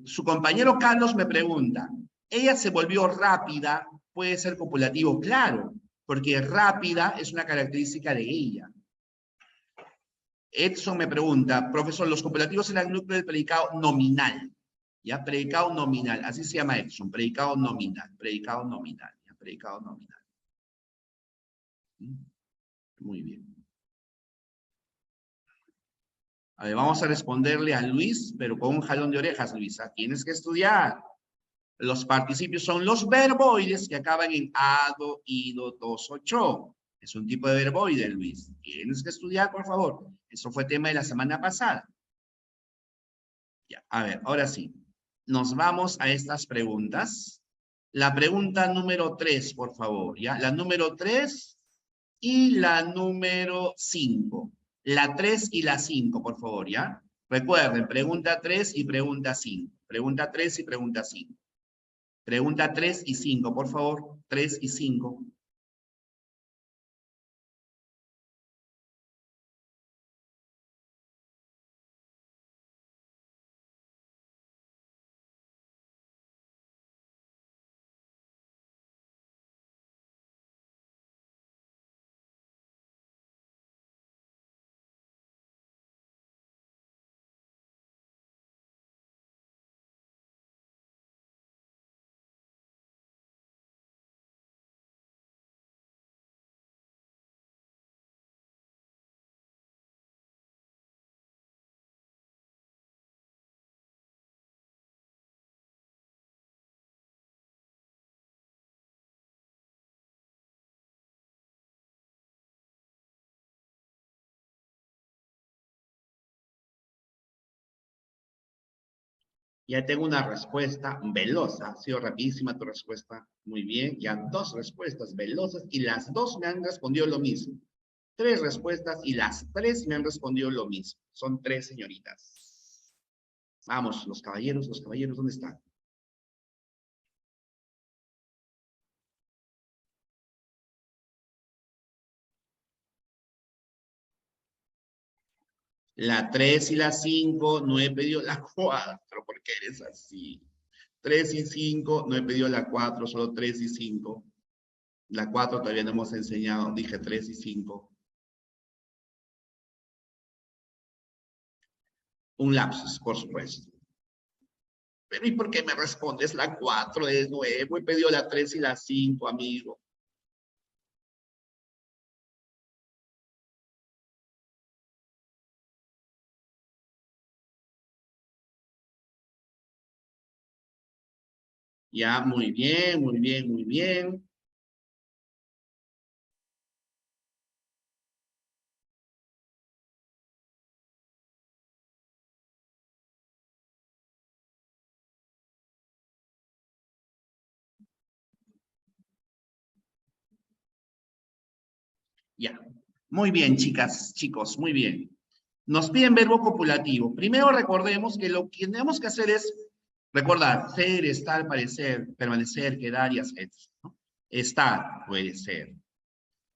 Su compañero Carlos me pregunta, ¿ella se volvió rápida? ¿Puede ser copulativo? Claro, porque rápida es una característica de ella. Edson me pregunta, profesor, los copulativos son el núcleo del predicado nominal. ¿Ya? Predicado nominal, así se llama Edson, predicado nominal, ¿ya? Predicado nominal. Muy bien. A ver, vamos a responderle a Luis, pero con un jalón de orejas, Luisa. Tienes que estudiar. Los participios son los verboides que acaban en ado, ido, dos, ocho. Es un tipo de verboide, Luis. Tienes que estudiar, por favor. Eso fue tema de la semana pasada. Ya, a ver, ahora sí. Nos vamos a estas preguntas. La pregunta número 3, por favor, ¿ya? La número 3 y la número 5. La 3 y la 5, por favor, ¿ya? Recuerden, pregunta 3 y pregunta 5. Pregunta 3 y pregunta 5. Pregunta 3 y 5, por favor. 3 y 5. Ya tengo una respuesta veloz. Ha sido rapidísima tu respuesta. Muy bien. Ya 2 respuestas velozas y las 2 me han respondido lo mismo. 3 respuestas y las 3 me han respondido lo mismo. Son 3 señoritas. Vamos, los caballeros, ¿dónde están? La 3 y la 5, no he pedido la 4, porque eres así. 3 y 5, no he pedido la 4, solo 3 y 5. La 4 todavía no hemos enseñado, dije 3 y 5. Un lapsus, por supuesto. Pero ¿y por qué me respondes la 4 de nuevo? He pedido la 3 y la 5, amigo. Ya, muy bien, muy bien, muy bien. Ya. Muy bien, chicas, chicos, muy bien. Nos piden verbo copulativo. Primero recordemos que lo que tenemos que hacer es recordar ser, estar, parecer, permanecer, quedar y hacer. ¿No? Estar, puede ser.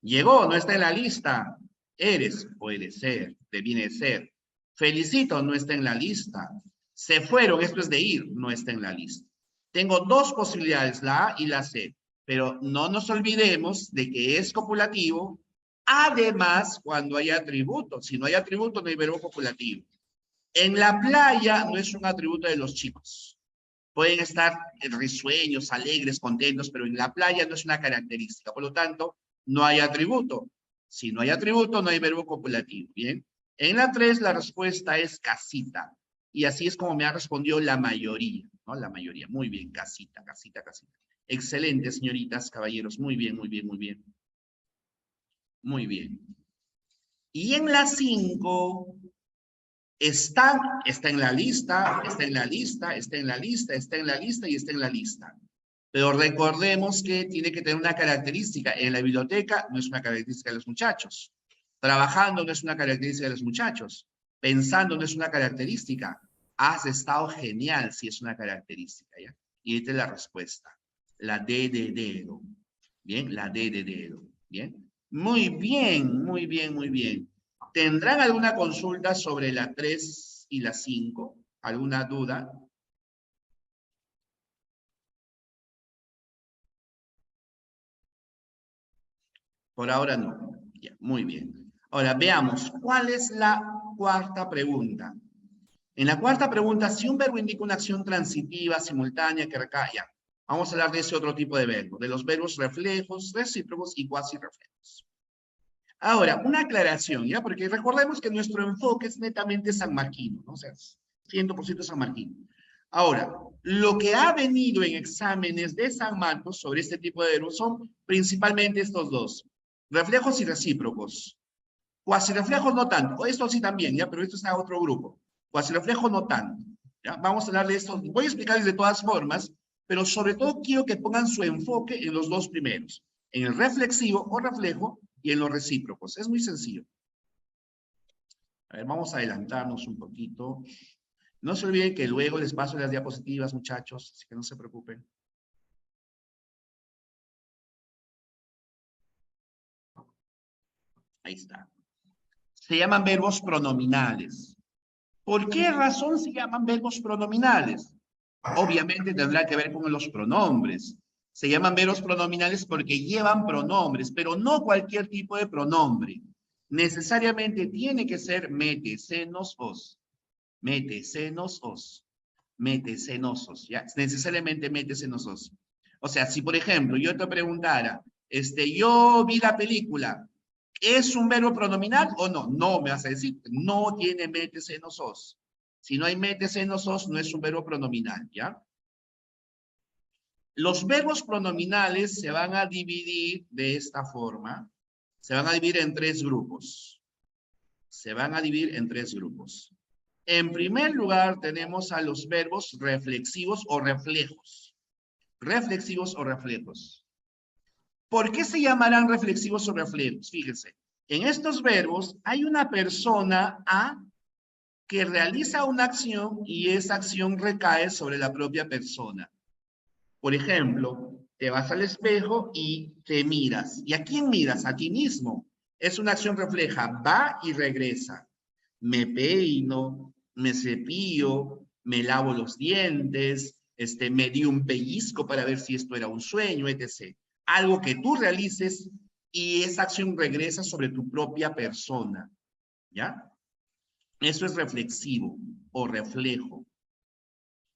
Llegó, no está en la lista. Eres, puede ser, deviene ser. Felicito, no está en la lista. Se fueron, esto es de ir, no está en la lista. Tengo 2 posibilidades, la A y la C. Pero no nos olvidemos de que es copulativo. Además, cuando hay atributo. Si no hay atributo, no hay verbo copulativo. En la playa no es un atributo de los chicos. Pueden estar risueños, alegres, contentos, pero en la playa no es una característica. Por lo tanto, no hay atributo. Si no hay atributo, no hay verbo copulativo. Bien. En la 3, la respuesta es casita. Y así es como me ha respondido la mayoría, ¿no? La mayoría. Muy bien, casita, casita, casita. Excelente, señoritas, caballeros. Muy bien, muy bien, muy bien. Muy bien. Y en la 5, está en la lista, está en la lista, está en la lista, está en la lista y está en la lista. Pero recordemos que tiene que tener una característica. En la biblioteca no es una característica de los muchachos. Trabajando no es una característica de los muchachos. Pensando no es una característica. Has estado genial si es una característica, ¿ya? Y esta es la respuesta. La D de dedo. Bien, la D de dedo. Bien. Muy bien, muy bien, muy bien. ¿Tendrán alguna consulta sobre la 3 y la 5? ¿Alguna duda? Por ahora no. Ya, muy bien. Ahora veamos, ¿cuál es la cuarta pregunta? En la cuarta pregunta, si un verbo indica una acción transitiva, simultánea, que recae, ya. Vamos a hablar de ese otro tipo de verbo, de los verbos reflejos, recíprocos y cuasi reflejos. Ahora, una aclaración, ¿ya? Porque recordemos que nuestro enfoque es netamente sanmarquino, ¿no? O sea, 100% sanmarquino. Ahora, lo que ha venido en exámenes de San Marcos sobre este tipo de verbos son principalmente estos dos, reflejos y recíprocos. Cuasi reflejos no tanto, esto sí también, ¿ya? Pero esto está a otro grupo. Cuasi reflejos no tanto, ¿ya? Vamos a hablar de esto, voy a explicarles de todas formas, pero sobre todo quiero que pongan su enfoque en los dos primeros, en el reflexivo o reflejo y en los recíprocos. Es muy sencillo. A ver, vamos a adelantarnos un poquito. No se olviden que luego les paso las diapositivas, muchachos, así que no se preocupen. Ahí está. Se llaman verbos pronominales. ¿Por qué razón se llaman verbos pronominales? Obviamente tendrá que ver con los pronombres. Se llaman verbos pronominales porque llevan pronombres, pero no cualquier tipo de pronombre. Necesariamente tiene que ser mete, senos, os. Mete, senos, os. Mete, senos, os. ¿Ya? Necesariamente mete, senos, os. O sea, si por ejemplo yo te preguntara, yo vi la película, ¿es un verbo pronominal o no? No, me vas a decir, no tiene mete, senos, os. Si no hay mete, senos, os, no es un verbo pronominal, ¿ya? Los verbos pronominales se van a dividir de esta forma. Se van a dividir en tres grupos. Se van a dividir en tres grupos. En primer lugar, tenemos a los verbos reflexivos o reflejos. Reflexivos o reflejos. ¿Por qué se llamarán reflexivos o reflejos? Fíjense, en estos verbos hay una persona A que realiza una acción y esa acción recae sobre la propia persona. Por ejemplo, te vas al espejo y te miras. ¿Y a quién miras? A ti mismo. Es una acción refleja, va y regresa. Me peino, me cepillo, me lavo los dientes, me di un pellizco para ver si esto era un sueño, etc. Algo que tú realices y esa acción regresa sobre tu propia persona. ¿Ya? Eso es reflexivo o reflejo.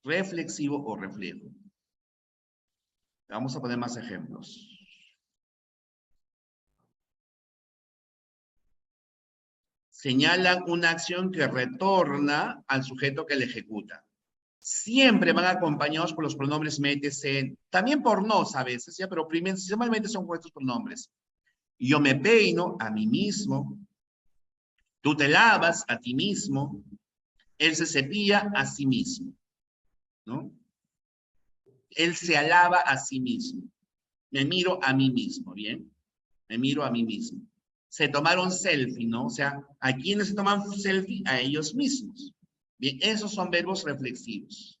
Reflexivo o reflejo. Vamos a poner más ejemplos. Señalan una acción que retorna al sujeto que la ejecuta. Siempre van acompañados por los pronombres mete, se, también por nos a veces, ¿ya? Pero principalmente son con estos pronombres. Yo me peino a mí mismo, tú te lavas a ti mismo, él se cepilla a sí mismo, ¿no? Él se alaba a sí mismo. Me miro a mí mismo, ¿bien? Me miro a mí mismo. Se tomaron selfie, ¿no? O sea, ¿a quiénes se toman selfie? A ellos mismos. Bien, esos son verbos reflexivos.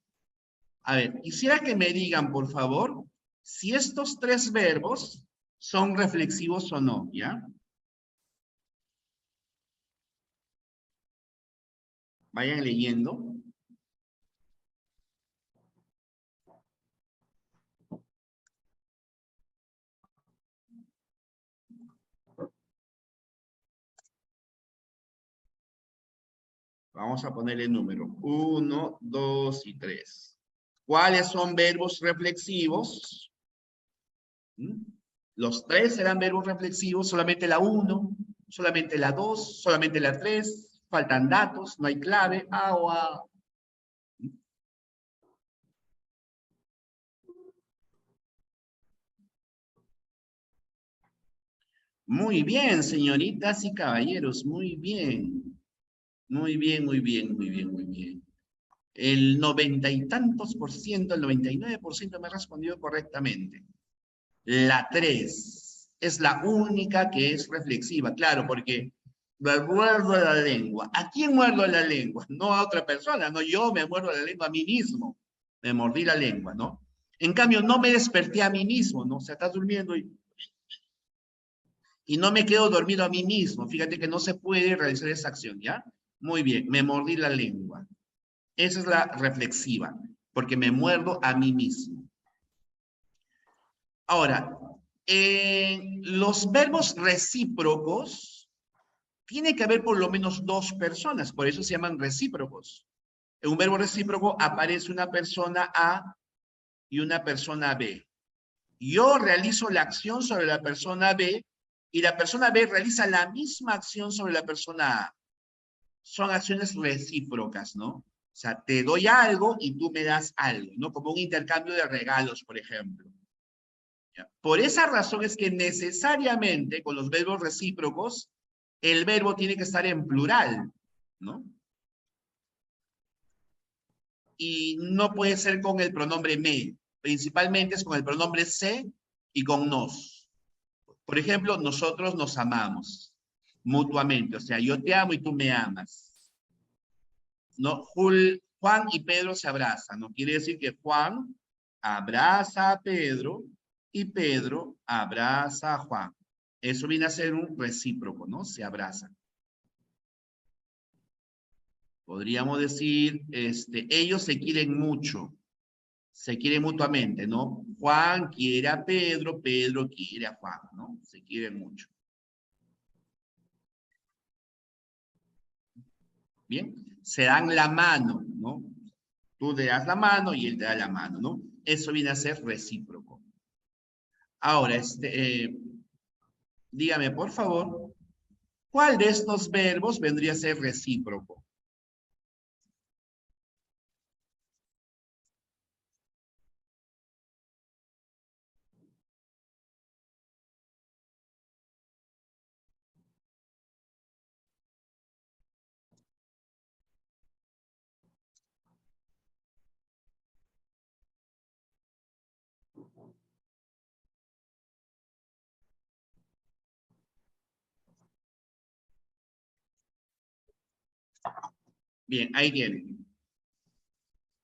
A ver, quisiera que me digan, por favor, si estos tres verbos son reflexivos o no, ¿ya? Vayan leyendo. Vamos a ponerle número 1, 2 y 3. ¿Cuáles son verbos reflexivos? Los tres serán verbos reflexivos, solamente la 1, solamente la 2, solamente la 3. Faltan datos, no hay clave, A o A. Muy bien, señoritas y caballeros, muy bien. Muy bien, muy bien, muy bien, muy bien. El 90 y tantos por ciento, el 99% me ha respondido correctamente. La 3 es la única que es reflexiva, claro, porque me muerdo la lengua. ¿A quién muerdo la lengua? No a otra persona, no, yo me muerdo la lengua a mí mismo. Me mordí la lengua, ¿no? En cambio, no me desperté a mí mismo, ¿no? O sea, estás durmiendo y no me quedo dormido a mí mismo. Fíjate que no se puede realizar esa acción, ¿ya? Muy bien, me mordí la lengua. Esa es la reflexiva, porque me muerdo a mí mismo. Ahora, los verbos recíprocos, tiene que haber por lo menos dos personas, por eso se llaman recíprocos. En un verbo recíproco aparece una persona A y una persona B. Yo realizo la acción sobre la persona B y la persona B realiza la misma acción sobre la persona A. Son acciones recíprocas, ¿no? O sea, te doy algo y tú me das algo, ¿no? Como un intercambio de regalos, por ejemplo. ¿Ya? Por esa razón es que necesariamente con los verbos recíprocos, el verbo tiene que estar en plural, ¿no? Y no puede ser con el pronombre me. Principalmente es con el pronombre se y con nos. Por ejemplo, nosotros nos amamos mutuamente. O sea, yo te amo y tú me amas. ¿No? Juan y Pedro se abrazan. No quiere decir que Juan abraza a Pedro y Pedro abraza a Juan. Eso viene a ser un recíproco, ¿no? Se abrazan. Podríamos decir, ellos se quieren mucho. Se quieren mutuamente, ¿no? Juan quiere a Pedro, Pedro quiere a Juan, ¿no? Se quieren mucho. Bien, se dan la mano, ¿no? Tú le das la mano y él te da la mano, ¿no? Eso viene a ser recíproco. Ahora, dígame, por favor, ¿cuál de estos verbos vendría a ser recíproco? Bien, ahí tienen.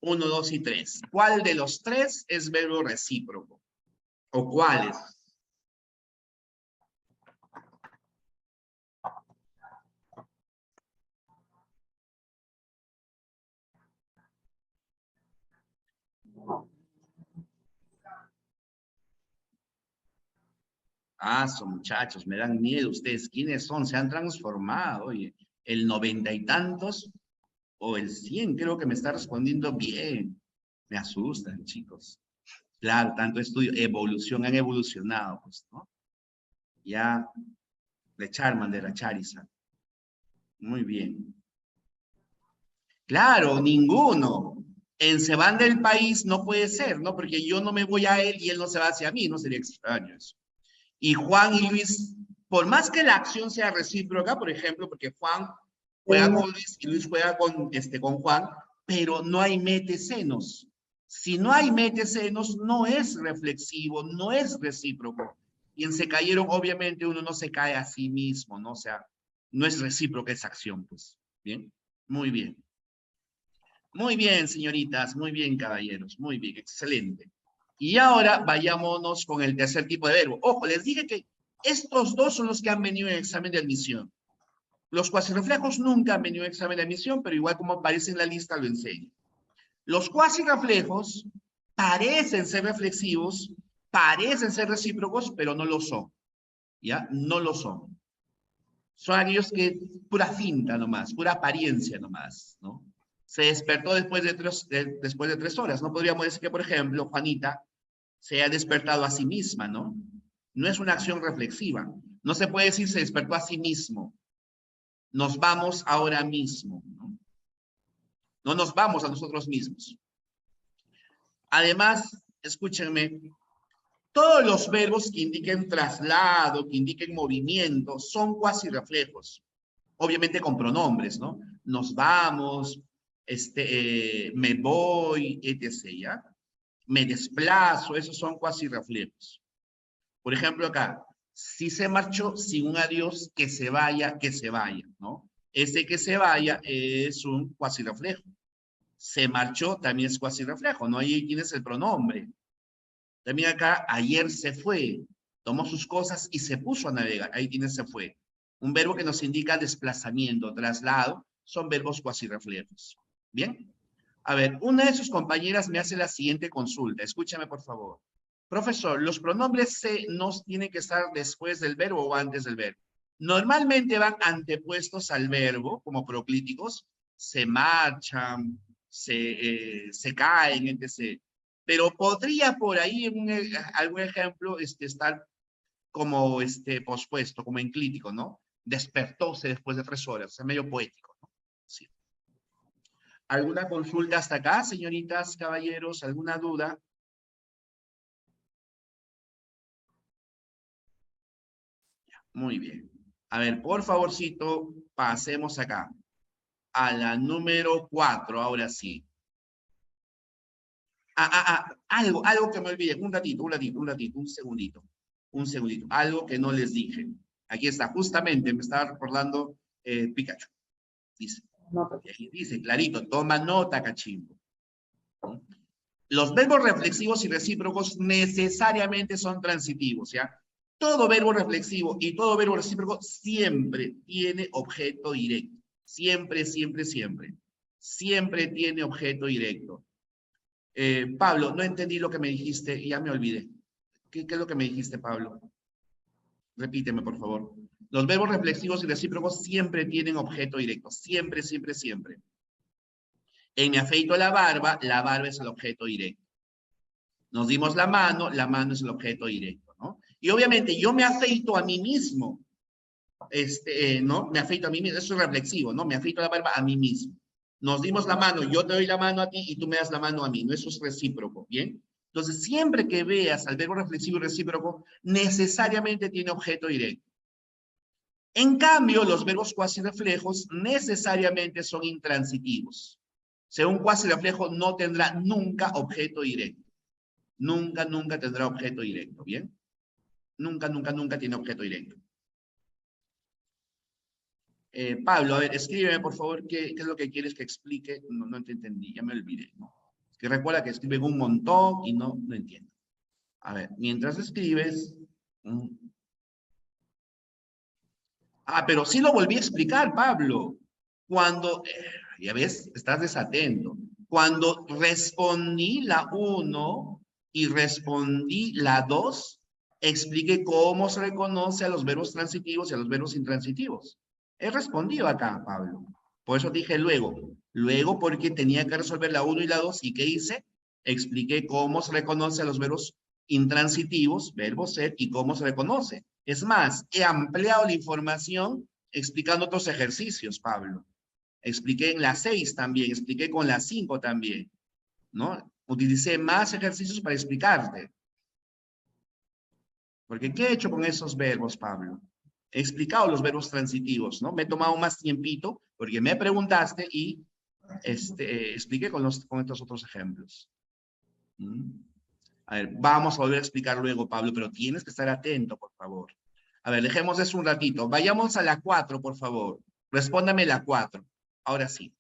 1, 2 y 3. ¿Cuál de los tres es verbo recíproco? ¿O cuáles? Ah, son muchachos, me dan miedo ustedes. ¿Quiénes son? Se han transformado. Oye, el 90 y tantos o el 100 creo que me está respondiendo bien. Me asustan, chicos. Claro, tanto estudio, evolución, han evolucionado, pues, ¿no? Ya, de Charmander, de la Charizard. Muy bien. Claro, ninguno. En se van del país no puede ser, ¿no? Porque yo no me voy a él y él no se va hacia mí, no sería extraño eso. Y Juan y Luis, por más que la acción sea recíproca, por ejemplo, porque Juan juega con Luis y Luis juega con Juan, pero no hay metecenos. Si no hay metecenos, no es reflexivo, no es recíproco. Y en se cayeron, obviamente, uno no se cae a sí mismo, ¿no? O sea, no es recíproca esa acción, pues. Bien, muy bien. Muy bien, señoritas, muy bien, caballeros, muy bien, excelente. Y ahora vayámonos con el tercer tipo de verbo. Ojo, les dije que estos dos son los que han venido en examen de admisión. Los cuasirreflejos nunca han venido en examen de admisión, pero igual como aparece en la lista lo enseño. Los cuasirreflejos parecen ser reflexivos, parecen ser recíprocos, pero no lo son. ¿Ya? No lo son. Son aquellos que pura finta nomás, pura apariencia nomás, ¿no? Se despertó después de 3 horas. No podríamos decir que, por ejemplo, Juanita se ha despertado a sí misma, ¿no? No es una acción reflexiva. No se puede decir se despertó a sí mismo. Nos vamos ahora mismo, ¿no? No nos vamos a nosotros mismos. Además, escúchenme, todos los verbos que indiquen traslado, que indiquen movimiento, son cuasi reflejos. Obviamente con pronombres, ¿no? Nos vamos, me voy, etc., ¿ya? Me desplazo, esos son cuasi reflejos. Por ejemplo, acá, si se marchó, sin un adiós, que se vaya, ¿no? Ese que se vaya es un cuasi reflejo. Se marchó también es cuasi reflejo, ¿no? Ahí tienes el pronombre. También acá, ayer se fue, tomó sus cosas y se puso a navegar. Ahí tienes se fue. Un verbo que nos indica desplazamiento, traslado, son verbos cuasi reflejos. ¿Bien? A ver, una de sus compañeras me hace la siguiente consulta. Escúchame, por favor. Profesor, ¿los pronombres se nos tienen que estar después del verbo o antes del verbo? Normalmente van antepuestos al verbo, como proclíticos. Se marchan, se caen, etc. Pero podría por ahí, en algún ejemplo, estar como pospuesto, como enclítico, ¿no? Despertóse después de 3 horas. O sea, medio poético, ¿no? Sí. ¿Alguna consulta hasta acá, señoritas, caballeros? ¿Alguna duda? Muy bien. A ver, por favorcito, pasemos acá. A la número 4, ahora sí. Algo que me olvidé. Un segundito. Un segundito. Algo que no les dije. Aquí está, justamente, me estaba recordando Pikachu. Dice, dice clarito, toma nota, cachimbo. Los verbos reflexivos y recíprocos necesariamente son transitivos, ¿ya? Todo verbo reflexivo y todo verbo recíproco siempre tiene objeto directo. Siempre, siempre, siempre. Siempre tiene objeto directo. Pablo, no entendí lo que me dijiste y ya me olvidé. ¿Qué es lo que me dijiste, Pablo? Repíteme, por favor. Los verbos reflexivos y recíprocos siempre tienen objeto directo. Siempre, siempre, siempre. En me afeito la barba es el objeto directo. Nos dimos la mano es el objeto directo, ¿no? Y obviamente yo me afeito a mí mismo, ¿no? Me afeito a mí mismo, eso es reflexivo, ¿no? Me afeito la barba a mí mismo. Nos dimos la mano, yo te doy la mano a ti y tú me das la mano a mí, ¿no? Eso es recíproco, ¿bien? Entonces, siempre que veas al verbo reflexivo y recíproco, necesariamente tiene objeto directo. En cambio, los verbos cuasirreflejos necesariamente son intransitivos. O sea, un cuasirreflejo no tendrá nunca objeto directo. Nunca, nunca tendrá objeto directo, ¿bien? Nunca, nunca, nunca tiene objeto directo. Pablo, a ver, escríbeme, por favor, ¿qué es lo que quieres que explique? No te entendí, ya me olvidé, ¿no? Es que recuerda que escriben un montón y no entiendo. A ver, mientras escribes... pero sí lo volví a explicar, Pablo. Cuando, ya ves, estás desatento. Cuando respondí la 1 y respondí la 2, expliqué cómo se reconoce a los verbos transitivos y a los verbos intransitivos. He respondido acá, Pablo. Por eso dije luego. Luego porque tenía que resolver la 1 y la 2. ¿Y qué hice? Expliqué cómo se reconoce a los verbos intransitivos, verbo ser, y cómo se reconoce. Es más, he ampliado la información explicando otros ejercicios, Pablo. Expliqué en la 6 también, expliqué con la 5 también, ¿no? Utilicé más ejercicios para explicarte. Porque ¿qué he hecho con esos verbos, Pablo? He explicado los verbos transitivos, ¿no? Me he tomado más tiempito porque me preguntaste y expliqué con estos otros ejemplos. A ver, vamos a volver a explicar luego, Pablo, pero tienes que estar atento, por favor. A ver, dejemos eso un ratito. Vayamos a la 4, por favor. Respóndame la 4. Ahora sí.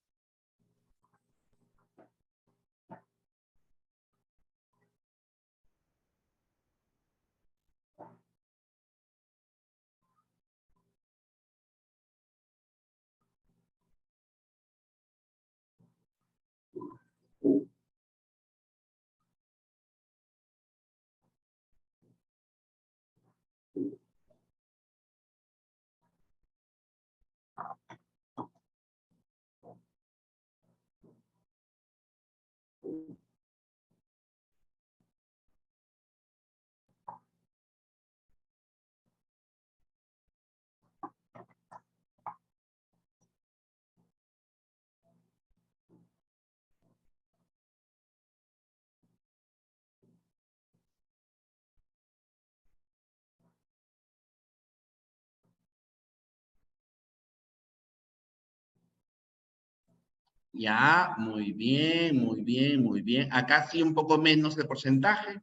Ya, muy bien, muy bien, muy bien. Acá sí un poco menos de porcentaje,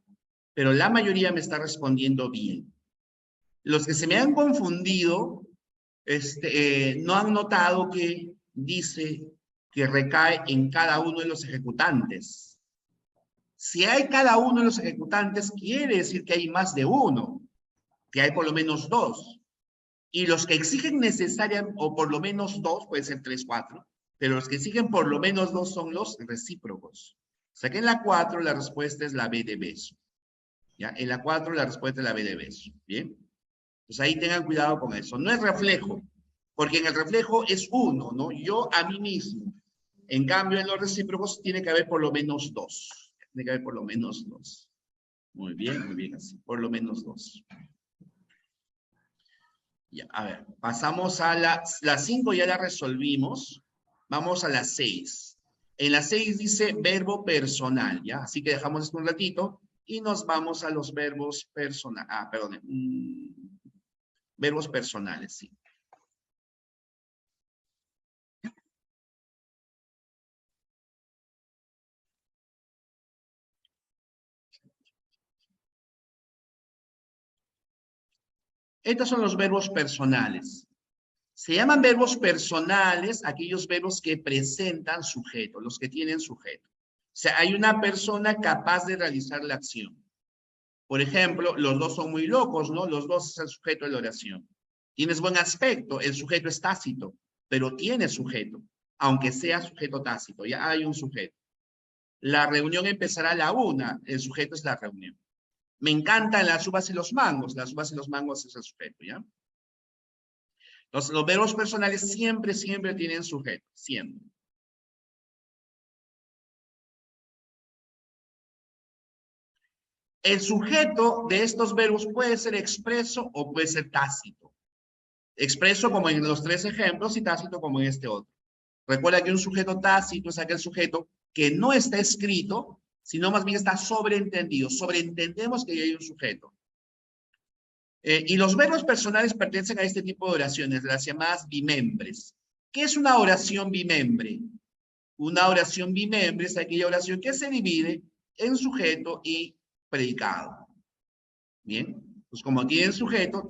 pero la mayoría me está respondiendo bien. Los que se me han confundido, no han notado que dice que recae en cada uno de los ejecutantes. Si hay cada uno de los ejecutantes, quiere decir que hay más de uno, que hay por lo menos 2. Y los que exigen necesariamente, o por lo menos 2, puede ser 3, 4, pero los que siguen por lo menos dos son los recíprocos. O sea que en la 4 la respuesta es la B de beso. ¿Ya? En la 4 la respuesta es la B de beso. ¿Bien? Pues ahí tengan cuidado con eso. No es reflejo, porque en el reflejo es uno, ¿no? Yo a mí mismo. En cambio, en los recíprocos tiene que haber por lo menos dos. Tiene que haber por lo menos dos. Muy bien así. Por lo menos dos. Ya, a ver, pasamos a la 5, ya la resolvimos. Vamos a la 6. En la 6 dice verbo personal, ¿ya? Así que dejamos esto un ratito y nos vamos a los verbos personales. Ah, perdón. Verbos personales, sí. Estos son los verbos personales. Se llaman verbos personales aquellos verbos que presentan sujeto, los que tienen sujeto. O sea, hay una persona capaz de realizar la acción. Por ejemplo, los dos son muy locos, ¿no? Los dos es el sujeto de la oración. Tienes buen aspecto, el sujeto es tácito, pero tiene sujeto, aunque sea sujeto tácito, ya hay un sujeto. La reunión empezará a la 1, el sujeto es la reunión. Me encantan las uvas y los mangos es el sujeto, ¿ya? Los verbos personales siempre tienen sujeto, siempre. El sujeto de estos verbos puede ser expreso o puede ser tácito. Expreso como en los 3 ejemplos y tácito como en este otro. Recuerda que un sujeto tácito es aquel sujeto que no está escrito, sino más bien está sobreentendido. Sobreentendemos que hay un sujeto. Y los verbos personales pertenecen a este tipo de oraciones, las llamadas bimembres. ¿Qué es una oración bimembre? Una oración bimembre es aquella oración que se divide en sujeto y predicado. Bien, pues como tienen sujeto,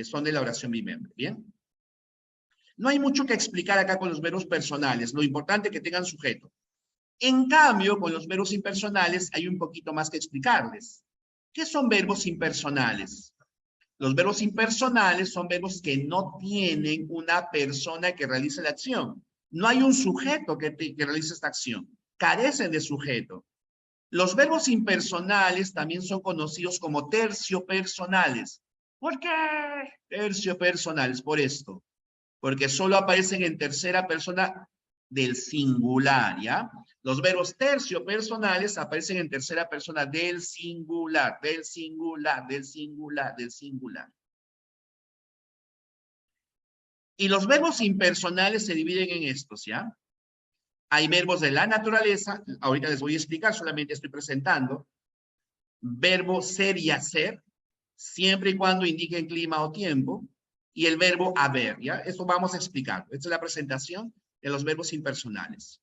son de la oración bimembre. Bien. No hay mucho que explicar acá con los verbos personales. Lo importante es que tengan sujeto. En cambio, con los verbos impersonales hay un poquito más que explicarles. ¿Qué son verbos impersonales? Los verbos impersonales son verbos que no tienen una persona que realice la acción. No hay un sujeto que realice esta acción. Carecen de sujeto. Los verbos impersonales también son conocidos como terciopersonales. ¿Por qué terciopersonales? Por esto. Porque solo aparecen en tercera persona del singular, ¿ya? Los verbos terciopersonales aparecen en tercera persona del singular, del singular, del singular, del singular. Y los verbos impersonales se dividen en estos, ¿ya? Hay verbos de la naturaleza, ahorita les voy a explicar, solamente estoy presentando. Verbo ser y hacer, siempre y cuando indiquen clima o tiempo. Y el verbo haber, ¿ya? Esto vamos a explicar. Esta es la presentación de los verbos impersonales.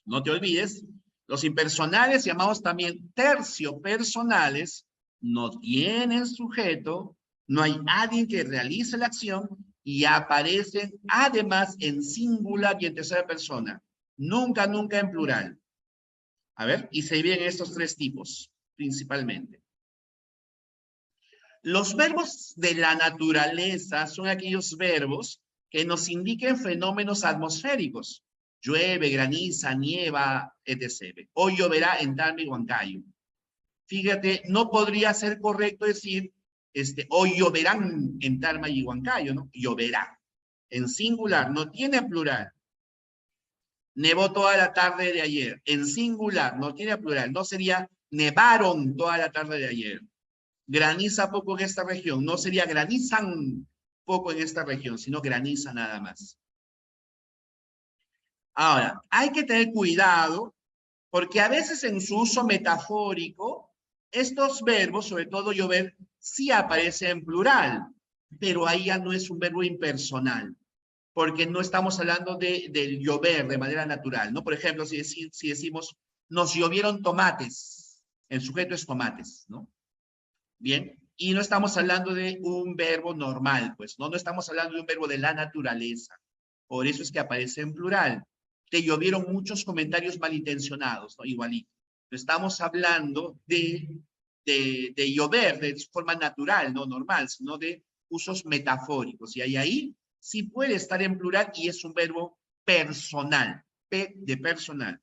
No te olvides, los impersonales, llamados también terciopersonales, no tienen sujeto, no hay alguien que realice la acción y aparecen además en singular y en tercera persona. Nunca en plural. A ver, y se dividen estos 3 tipos, principalmente. Los verbos de la naturaleza son aquellos verbos que nos indiquen fenómenos atmosféricos. Llueve, graniza, nieva, etc. Hoy lloverá en Tarma y Huancayo. Fíjate, no podría ser correcto decir, hoy lloverán en Tarma y Huancayo, ¿no? Lloverá. En singular, no tiene plural. Nevó toda la tarde de ayer. En singular, no tiene plural. No sería nevaron toda la tarde de ayer. Graniza poco en esta región. No sería granizan poco en esta región, sino graniza nada más. Ahora, hay que tener cuidado porque a veces en su uso metafórico, estos verbos, sobre todo llover, sí aparecen en plural, pero ahí ya no es un verbo impersonal, porque no estamos hablando del llover de manera natural, ¿no? Por ejemplo, si decimos, nos llovieron tomates, el sujeto es tomates, ¿no? Bien, y no estamos hablando de un verbo normal, pues, ¿no? No estamos hablando de un verbo de la naturaleza. Por eso es que aparece en plural. Te llovieron muchos comentarios malintencionados, ¿no? Igualito. No estamos hablando de llover de forma natural, no normal, sino de usos metafóricos. Y ahí sí puede estar en plural y es un verbo personal. P de personal.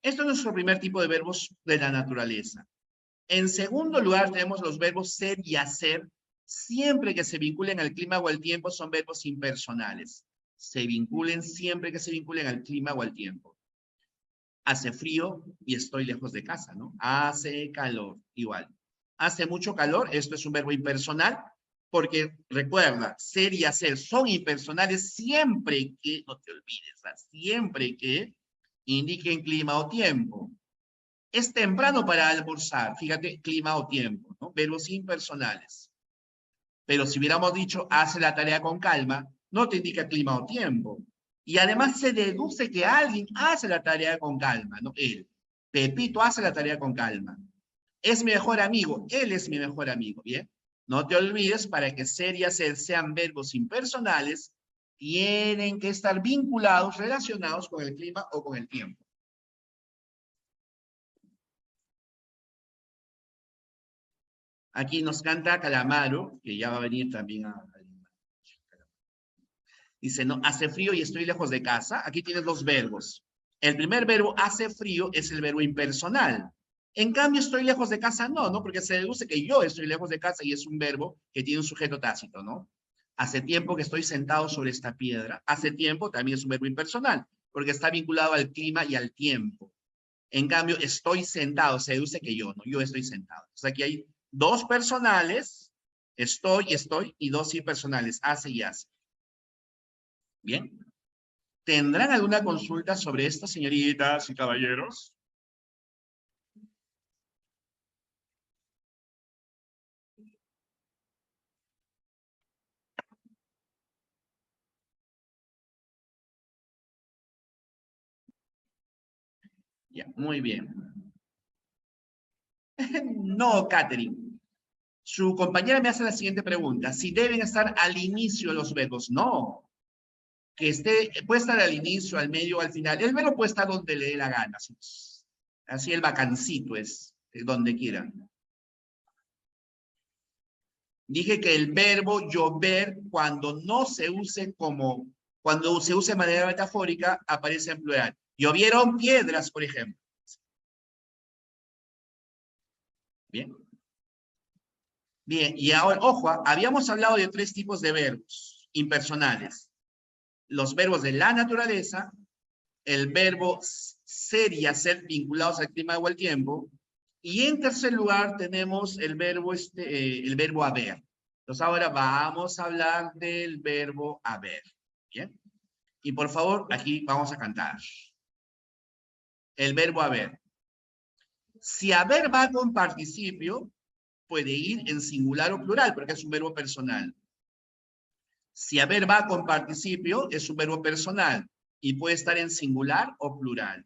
Esto es nuestro primer tipo de verbos de la naturaleza. En segundo lugar, tenemos los verbos ser y hacer. Siempre que se vinculen al clima o al tiempo, son verbos impersonales. Se vinculen siempre que se vinculen al clima o al tiempo. Hace frío y estoy lejos de casa, ¿no? Hace calor, igual. Hace mucho calor, esto es un verbo impersonal, porque recuerda, ser y hacer son impersonales siempre que, no te olvides, siempre que indiquen clima o tiempo. Es temprano para almorzar, fíjate, clima o tiempo, ¿no? Verbos impersonales. Pero si hubiéramos dicho, hace la tarea con calma, no te indica clima o tiempo. Y además se deduce que alguien hace la tarea con calma, no él. Pepito hace la tarea con calma. Es mi mejor amigo, él es mi mejor amigo, ¿bien? No te olvides, para que ser y hacer sean verbos impersonales, tienen que estar vinculados, relacionados con el clima o con el tiempo. Aquí nos canta Calamaro, que ya va a venir también a... Dice, no, hace frío y estoy lejos de casa. Aquí tienes dos verbos. El primer verbo, hace frío, es el verbo impersonal. En cambio, estoy lejos de casa, no, ¿no? Porque se deduce que yo estoy lejos de casa y es un verbo que tiene un sujeto tácito, ¿no? Hace tiempo que estoy sentado sobre esta piedra. Hace tiempo también es un verbo impersonal, porque está vinculado al clima y al tiempo. En cambio, estoy sentado, se deduce que yo, ¿no? Yo estoy sentado. O sea, aquí hay dos personales, estoy, y dos impersonales, hace y hace. Bien. ¿Tendrán alguna consulta sobre esto, señoritas y caballeros? Ya, muy bien. No, Catherine. Su compañera me hace la siguiente pregunta. Si deben estar al inicio los verbos. No. Que esté, puede estar al inicio, al medio, al final. El verbo puede estar donde le dé la gana. Así el vacancito es donde quieran. Dije que el verbo llover, cuando no se use como, cuando se use de manera metafórica, aparece en plural. Llovieron piedras, por ejemplo. Bien. Bien, y ahora, ojo, habíamos hablado de tres tipos de verbos impersonales. Los verbos de la naturaleza, el verbo ser y hacer vinculados al clima o al tiempo, y en tercer lugar tenemos el verbo haber. Entonces ahora vamos a hablar del verbo haber. Bien. Y por favor, aquí vamos a cantar. El verbo haber. Si haber va con participio, puede ir en singular o plural, porque es un verbo personal. Si haber va con participio, es un verbo personal y puede estar en singular o plural.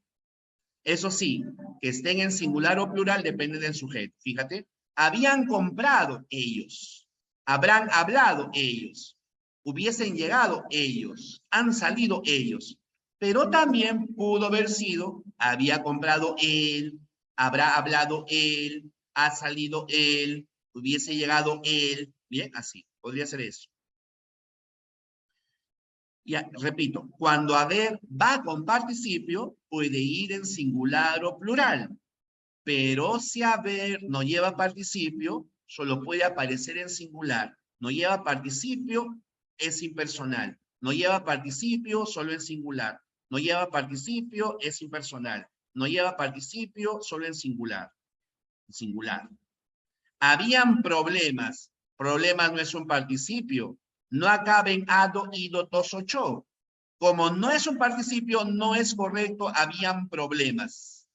Eso sí, que estén en singular o plural depende del sujeto. Fíjate, habían comprado ellos, habrán hablado ellos, hubiesen llegado ellos, han salido ellos. Pero también pudo haber sido, había comprado él, habrá hablado él, ha salido él, hubiese llegado él. Bien, así, podría ser eso. Ya, repito, cuando haber va con participio, puede ir en singular o plural. Pero si haber no lleva participio, solo puede aparecer en singular. No lleva participio, es impersonal. No lleva participio, solo en singular. No lleva participio, es impersonal. No lleva participio, solo en singular. Singular. Habían problemas. Problemas no es un participio. No acaba en ado, ido, tos, ocho. Como no es un participio, no es correcto, habían problemas.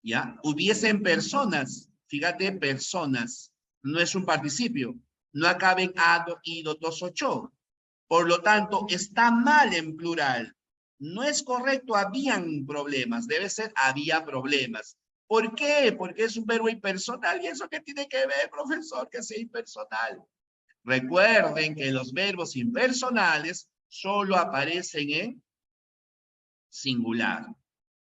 ¿Ya? Hubiesen personas. Fíjate, personas. No es un participio. No acaba en ado, ido, tos, ocho. Por lo tanto, está mal en plural. No es correcto, habían problemas. Debe ser, había problemas. ¿Por qué? Porque es un verbo impersonal. ¿Y eso qué tiene que ver, profesor, que sea impersonal? Recuerden que los verbos impersonales solo aparecen en singular.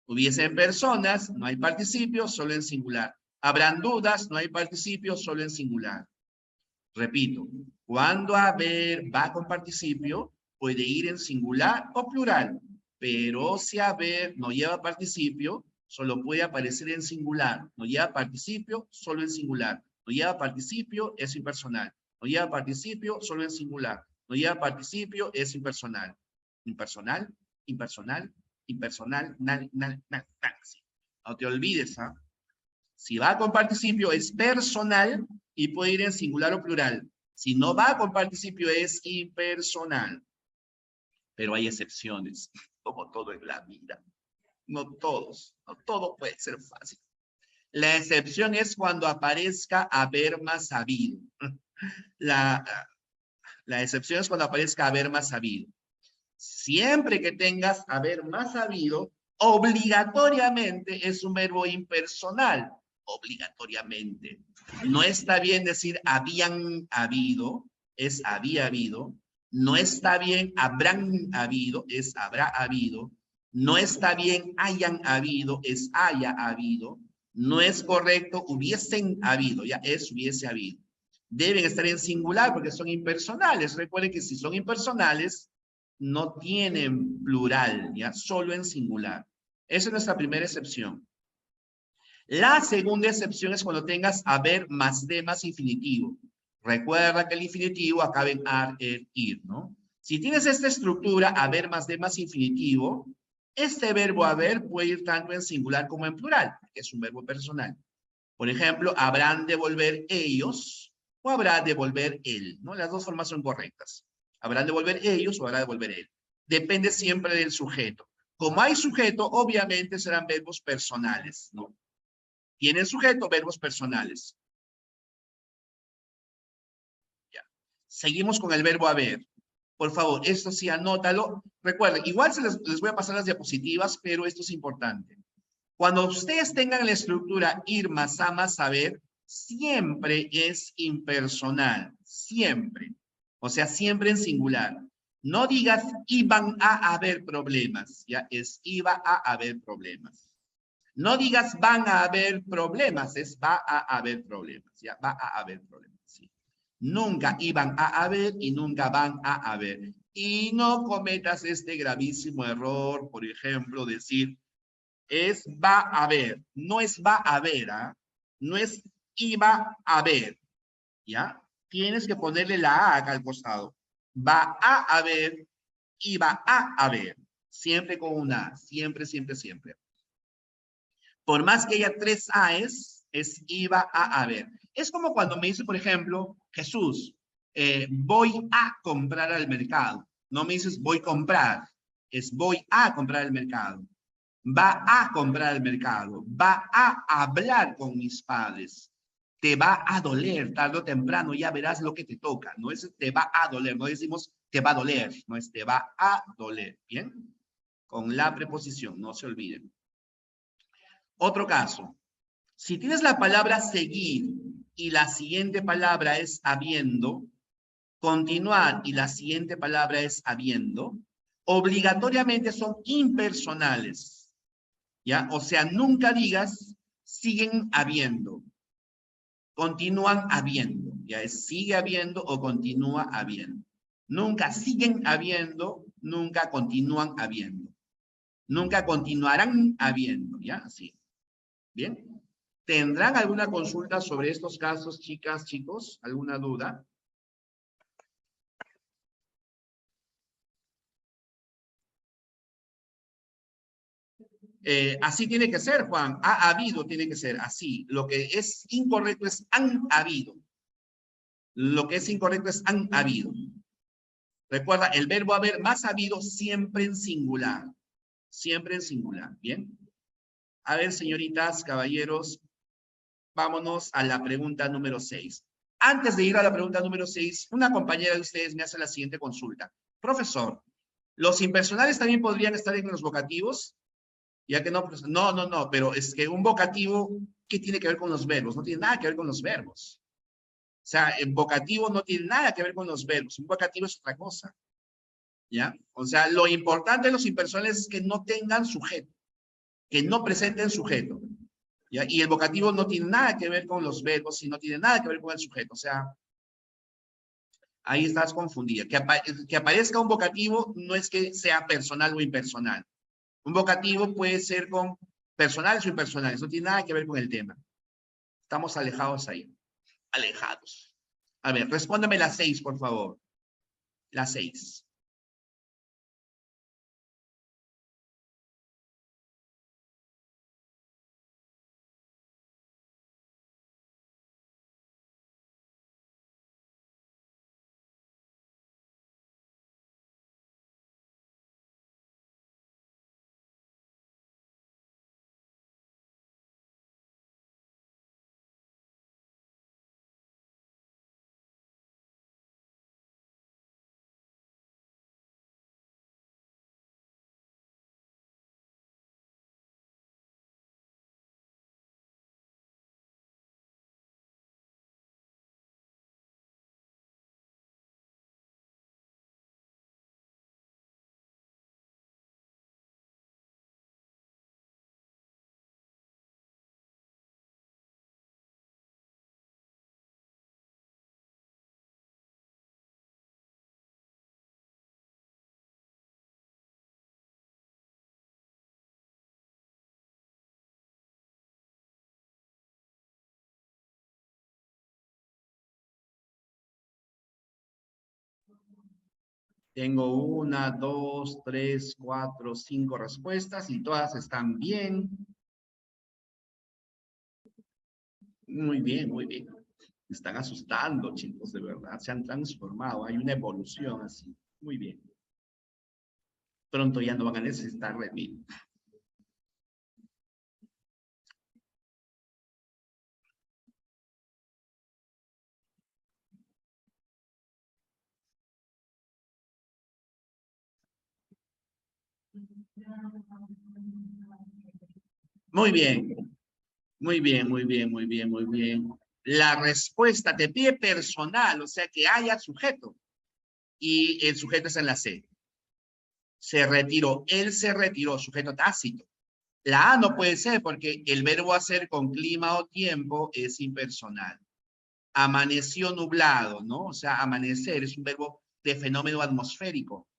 Hubiesen personas, no hay participio, solo en singular. Habrán dudas, no hay participio, solo en singular. Repito, cuando haber va con participio, puede ir en singular o plural, pero si haber no lleva participio, solo puede aparecer en singular. No lleva participio, solo en singular. No lleva participio, es impersonal. No lleva participio, solo en singular. No lleva participio, es impersonal. Impersonal, impersonal, impersonal, sí. No te olvides, ¿ah? Si va con participio es personal y puede ir en singular o plural. Si no va con participio es impersonal. Pero hay excepciones, como todo en la vida. No todos, no todo puede ser fácil. La excepción es cuando aparezca haber más habido. La excepción es cuando aparezca haber más habido. Siempre que tengas haber más habido, obligatoriamente es un verbo impersonal. Obligatoriamente. No está bien decir habían habido, es había habido. No está bien habrán habido, es habrá habido. No está bien hayan habido, es haya habido. No es correcto hubiesen habido, ya es hubiese habido. Deben estar en singular porque son impersonales. Recuerden que si son impersonales, no tienen plural, ya solo en singular. Esa es nuestra primera excepción. La segunda excepción es cuando tengas haber más de más infinitivo. Recuerda que el infinitivo acaba en ar, er, ir, ¿no? Si tienes esta estructura, haber más de más infinitivo, este verbo haber puede ir tanto en singular como en plural, que es un verbo personal. Por ejemplo, habrán de volver ellos o habrá de volver él, ¿no? Las dos formas son correctas. Habrán de volver ellos o habrá de volver él. Depende siempre del sujeto. Como hay sujeto, obviamente serán verbos personales, ¿no? Tienen sujeto, verbos personales. Ya. Seguimos con el verbo haber. Por favor, esto sí, anótalo. Recuerden, igual les voy a pasar las diapositivas, pero esto es importante. Cuando ustedes tengan la estructura ir más a más haber, siempre es impersonal. Siempre. O sea, siempre en singular. No digas iban a haber problemas. Ya es iba a haber problemas. No digas van a haber problemas, es va a haber problemas, ya, va a haber problemas, sí. Nunca iban a haber y nunca van a haber. Y no cometas este gravísimo error, por ejemplo, decir, es va a haber, no es va a haber, ¿ah? No es iba a haber, ¿ya? Tienes que ponerle la A acá al costado. Va a haber, iba a haber, siempre con una A, siempre, siempre, siempre. Por más que haya tres A's, es iba a haber. Es como cuando me dice, por ejemplo, Jesús, voy a comprar al mercado. No me dices voy a comprar, es voy a comprar al mercado. Va a comprar al mercado. Va a hablar con mis padres. Te va a doler tarde o temprano, ya verás lo que te toca. No es te va a doler, no decimos te va a doler, no es te va a doler. ¿Bien? Con la preposición, no se olviden. Otro caso, si tienes la palabra seguir y la siguiente palabra es habiendo, continuar y la siguiente palabra es habiendo, obligatoriamente son impersonales, ¿ya? O sea, nunca digas siguen habiendo, continúan habiendo, ya es sigue habiendo o continúa habiendo. Nunca siguen habiendo, nunca continúan habiendo. Nunca continuarán habiendo, ¿ya? Así. Bien. ¿Tendrán alguna consulta sobre estos casos, chicas, chicos? ¿Alguna duda? Así tiene que ser, Juan. Ha habido, tiene que ser así. Lo que es incorrecto es han habido. Lo que es incorrecto es han habido. Recuerda, el verbo haber más habido siempre en singular. Siempre en singular. ¿Bien? A ver, señoritas, caballeros, vámonos a la pregunta número 6. Antes de ir a la pregunta número 6, una compañera de ustedes me hace la siguiente consulta. Profesor, ¿los impersonales también podrían estar en los vocativos? Ya que no, pues, no, pero es que un vocativo, ¿qué tiene que ver con los verbos? No tiene nada que ver con los verbos. O sea, el vocativo no tiene nada que ver con los verbos. Un vocativo es otra cosa. ¿Ya? O sea, lo importante de los impersonales es que no tengan sujeto, que no presenten sujeto. ¿Ya? Y el vocativo no tiene nada que ver con los verbos y no tiene nada que ver con el sujeto. O sea, Ahí estás confundida. Que aparezca un vocativo no es que sea personal o impersonal. Un vocativo puede ser con personales o impersonales. No tiene nada que ver con el tema. Estamos alejados ahí. Alejados. A ver, respóndeme la 6, por favor. La 6. Tengo 1, 2, 3, 4, 5 respuestas y todas están bien. Muy bien, muy bien. Me están asustando, chicos, de verdad. Se han transformado. Hay una evolución así. Muy bien. Pronto ya no van a necesitar de mí. Muy bien. Muy bien, muy bien, muy bien, muy bien. La respuesta te pide personal, o sea que haya sujeto. Y el sujeto está en la C. Se retiró. Él se retiró, sujeto tácito. La A no puede ser porque el verbo hacer con clima o tiempo es impersonal. Amaneció nublado, ¿no? O sea, amanecer es un verbo de fenómeno atmosférico.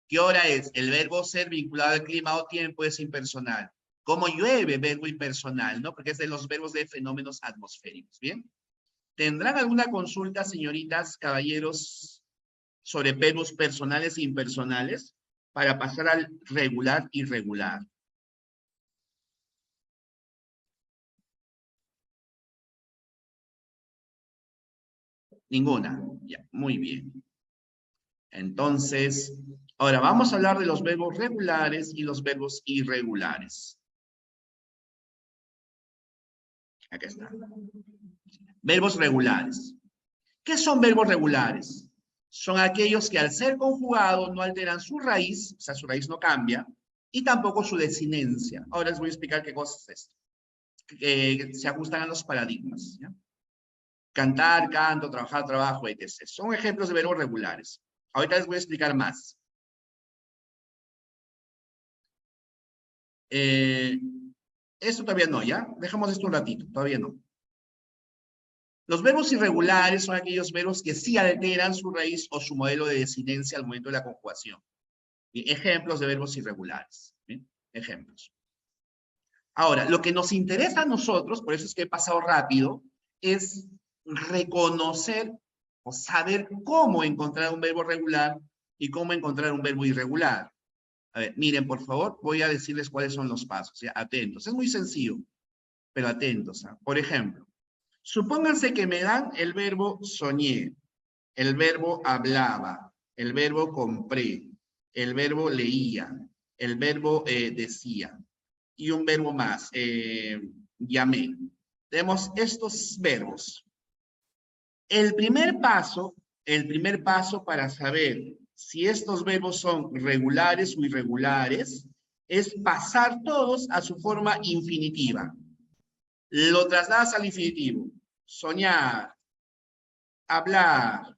¿Qué hora es? El verbo ser vinculado al clima o tiempo es impersonal. ¿Cómo llueve? Verbo impersonal, ¿no? Porque es de los verbos de fenómenos atmosféricos, ¿bien? ¿Tendrán alguna consulta, señoritas, caballeros, sobre verbos personales e impersonales para pasar al regular y irregular? Ninguna. Ya, muy bien. Entonces, ahora vamos a hablar de los verbos regulares y los verbos irregulares. Acá está. Verbos regulares. ¿Qué son verbos regulares? Son aquellos que al ser conjugados no alteran su raíz, o sea, su raíz no cambia, y tampoco su desinencia. Ahora les voy a explicar qué cosa es esto. Que se ajustan a los paradigmas. ¿Ya? Cantar, canto, trabajar, trabajo, etc. Son ejemplos de verbos regulares. Ahorita les voy a explicar más. Esto todavía no, ¿ya? Dejamos esto un ratito, todavía no. Los verbos irregulares son aquellos verbos que sí alteran su raíz o su modelo de desinencia al momento de la conjugación. Bien, ejemplos de verbos irregulares. Bien, ejemplos. Ahora, lo que nos interesa a nosotros, por eso es que he pasado rápido, es reconocer o saber cómo encontrar un verbo regular y cómo encontrar un verbo irregular. A ver, miren, por favor, voy a decirles cuáles son los pasos. ¿Ya? Atentos. Es muy sencillo, pero atentos. ¿Ah? Por ejemplo, supónganse que me dan el verbo soñé, el verbo hablaba, el verbo compré, el verbo leía, el verbo decía y un verbo más, llamé. Tenemos estos verbos. El primer paso para saber si estos verbos son regulares o irregulares es pasar todos a su forma infinitiva. Lo trasladas al infinitivo. Soñar, hablar,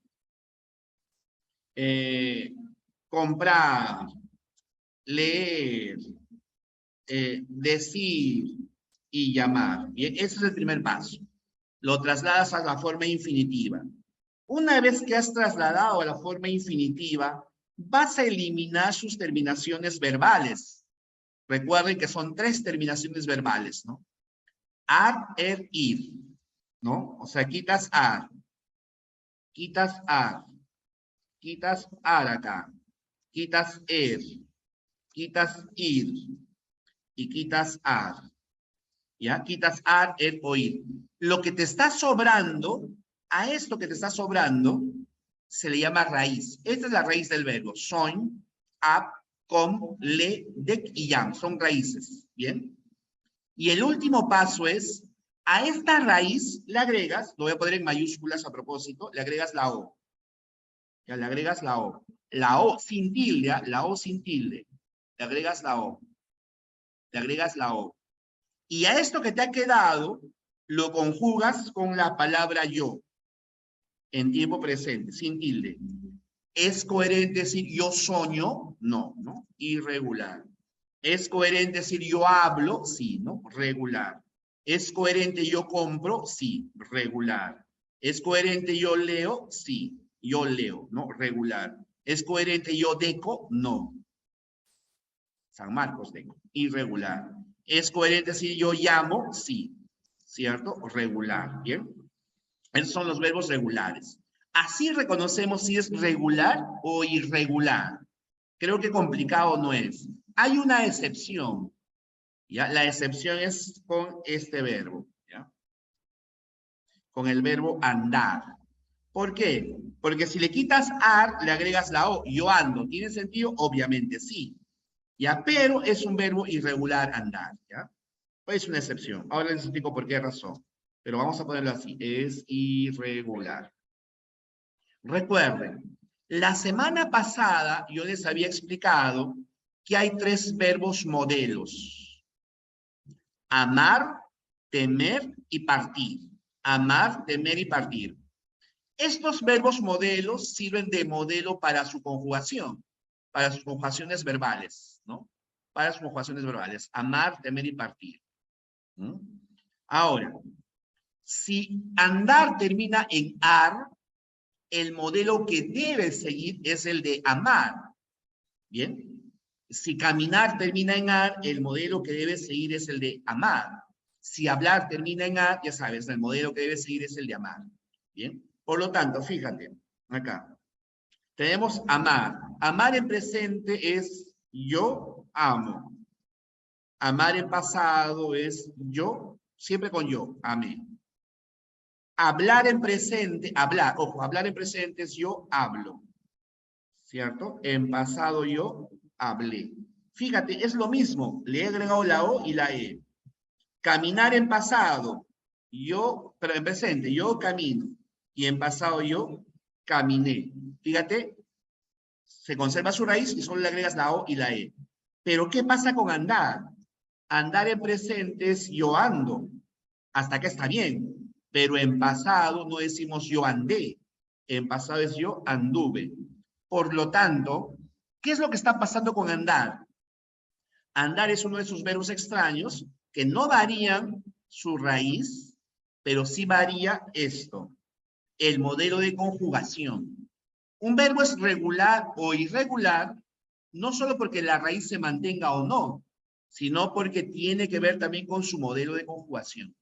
comprar, leer, decir y llamar. Bien, ese es el primer paso. Lo trasladas a la forma infinitiva. Una vez que has trasladado a la forma infinitiva, vas a eliminar sus terminaciones verbales. Recuerden que son 3 terminaciones verbales, ¿no? Ar, ir, ¿no? O sea, quitas ar, quitas ar acá, quitas quitas ir y quitas ar. ¿Ya? Quitas ar, o ir. Lo que te está sobrando, a esto que te está sobrando, se le llama raíz. Esta es la raíz del verbo. Son, ap, com, le, dec y yam. Son raíces. ¿Bien? Y el último paso es, a esta raíz le agregas, lo voy a poner en mayúsculas a propósito, le agregas la O. Ya le agregas la O. La O sin tilde, ¿ya? La O sin tilde. Le agregas la O. Le agregas la O. Y a esto que te ha quedado, lo conjugas con la palabra yo, en tiempo presente, sin tilde. ¿Es coherente decir yo soño? No, ¿no? Irregular. ¿Es coherente decir yo hablo? Sí, ¿no? Regular. ¿Es coherente yo compro? Sí, regular. ¿Es coherente yo leo? Sí, yo leo, ¿no? Regular. ¿Es coherente yo deco? No. San Marcos deco, irregular. ¿Es coherente decir yo llamo? Sí, ¿cierto? Regular, ¿bien? Esos son los verbos regulares. Así reconocemos si es regular o irregular. Creo que complicado no es. Hay una excepción, ¿ya? La excepción es con este verbo, ¿ya? Con el verbo andar. ¿Por qué? Porque si le quitas ar, le agregas la o, yo ando. ¿Tiene sentido? Obviamente sí. ¿Ya? Pero es un verbo irregular andar, ¿ya? Es una excepción. Ahora les explico por qué razón. Pero vamos a ponerlo así. Es irregular. Recuerden, la semana pasada yo les había explicado que hay 3 verbos modelos. Amar, temer y partir. Amar, temer y partir. Estos verbos modelos sirven de modelo para su conjugación, para sus conjugaciones verbales, ¿no? Para sus conjugaciones verbales. Amar, temer y partir. ¿Mm? Ahora, si andar termina en ar, el modelo que debe seguir es el de amar. ¿Bien? Si caminar termina en ar, el modelo que debe seguir es el de amar. Si hablar termina en ar, ya sabes, el modelo que debe seguir es el de amar. ¿Bien? Por lo tanto, fíjate, acá. Tenemos amar. Amar en presente es yo amo. Amar en pasado es yo, siempre con yo, amé. Hablar en presente, hablar, ojo, hablar en presente es yo hablo, ¿cierto? En pasado yo hablé. Fíjate, es lo mismo, le he agregado la O y la E. Caminar en pasado, yo, pero en presente, yo camino. Y en pasado yo caminé. Fíjate, se conserva su raíz y solo le agregas la O y la E. Pero ¿qué pasa con andar? Andar en presente es yo ando. Hasta acá está bien. Pero en pasado no decimos yo andé. En pasado es yo anduve. Por lo tanto, ¿qué es lo que está pasando con andar? Andar es uno de esos verbos extraños que no varían su raíz, pero sí varía esto, el modelo de conjugación. Un verbo es regular o irregular, no solo porque la raíz se mantenga o no, sino porque tiene que ver también con su modelo de conjugación.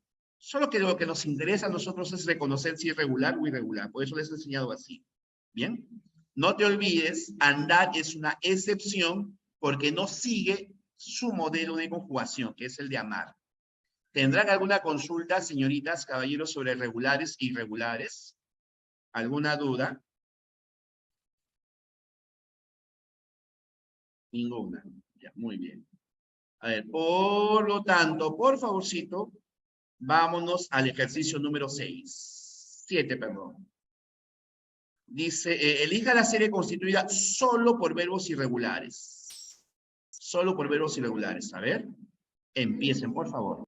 Solo que lo que nos interesa a nosotros es reconocer si es regular o irregular. Por eso les he enseñado así. ¿Bien? No te olvides, andar es una excepción porque no sigue su modelo de conjugación, que es el de amar. ¿Tendrán alguna consulta, señoritas, caballeros, sobre regulares e irregulares? ¿Alguna duda? Ninguna. Ya, muy bien. A ver, por lo tanto, por favorcito, vámonos al ejercicio número 6. 7, perdón. Dice, elija la serie constituida solo por verbos irregulares. Solo por verbos irregulares. A ver, empiecen, por favor.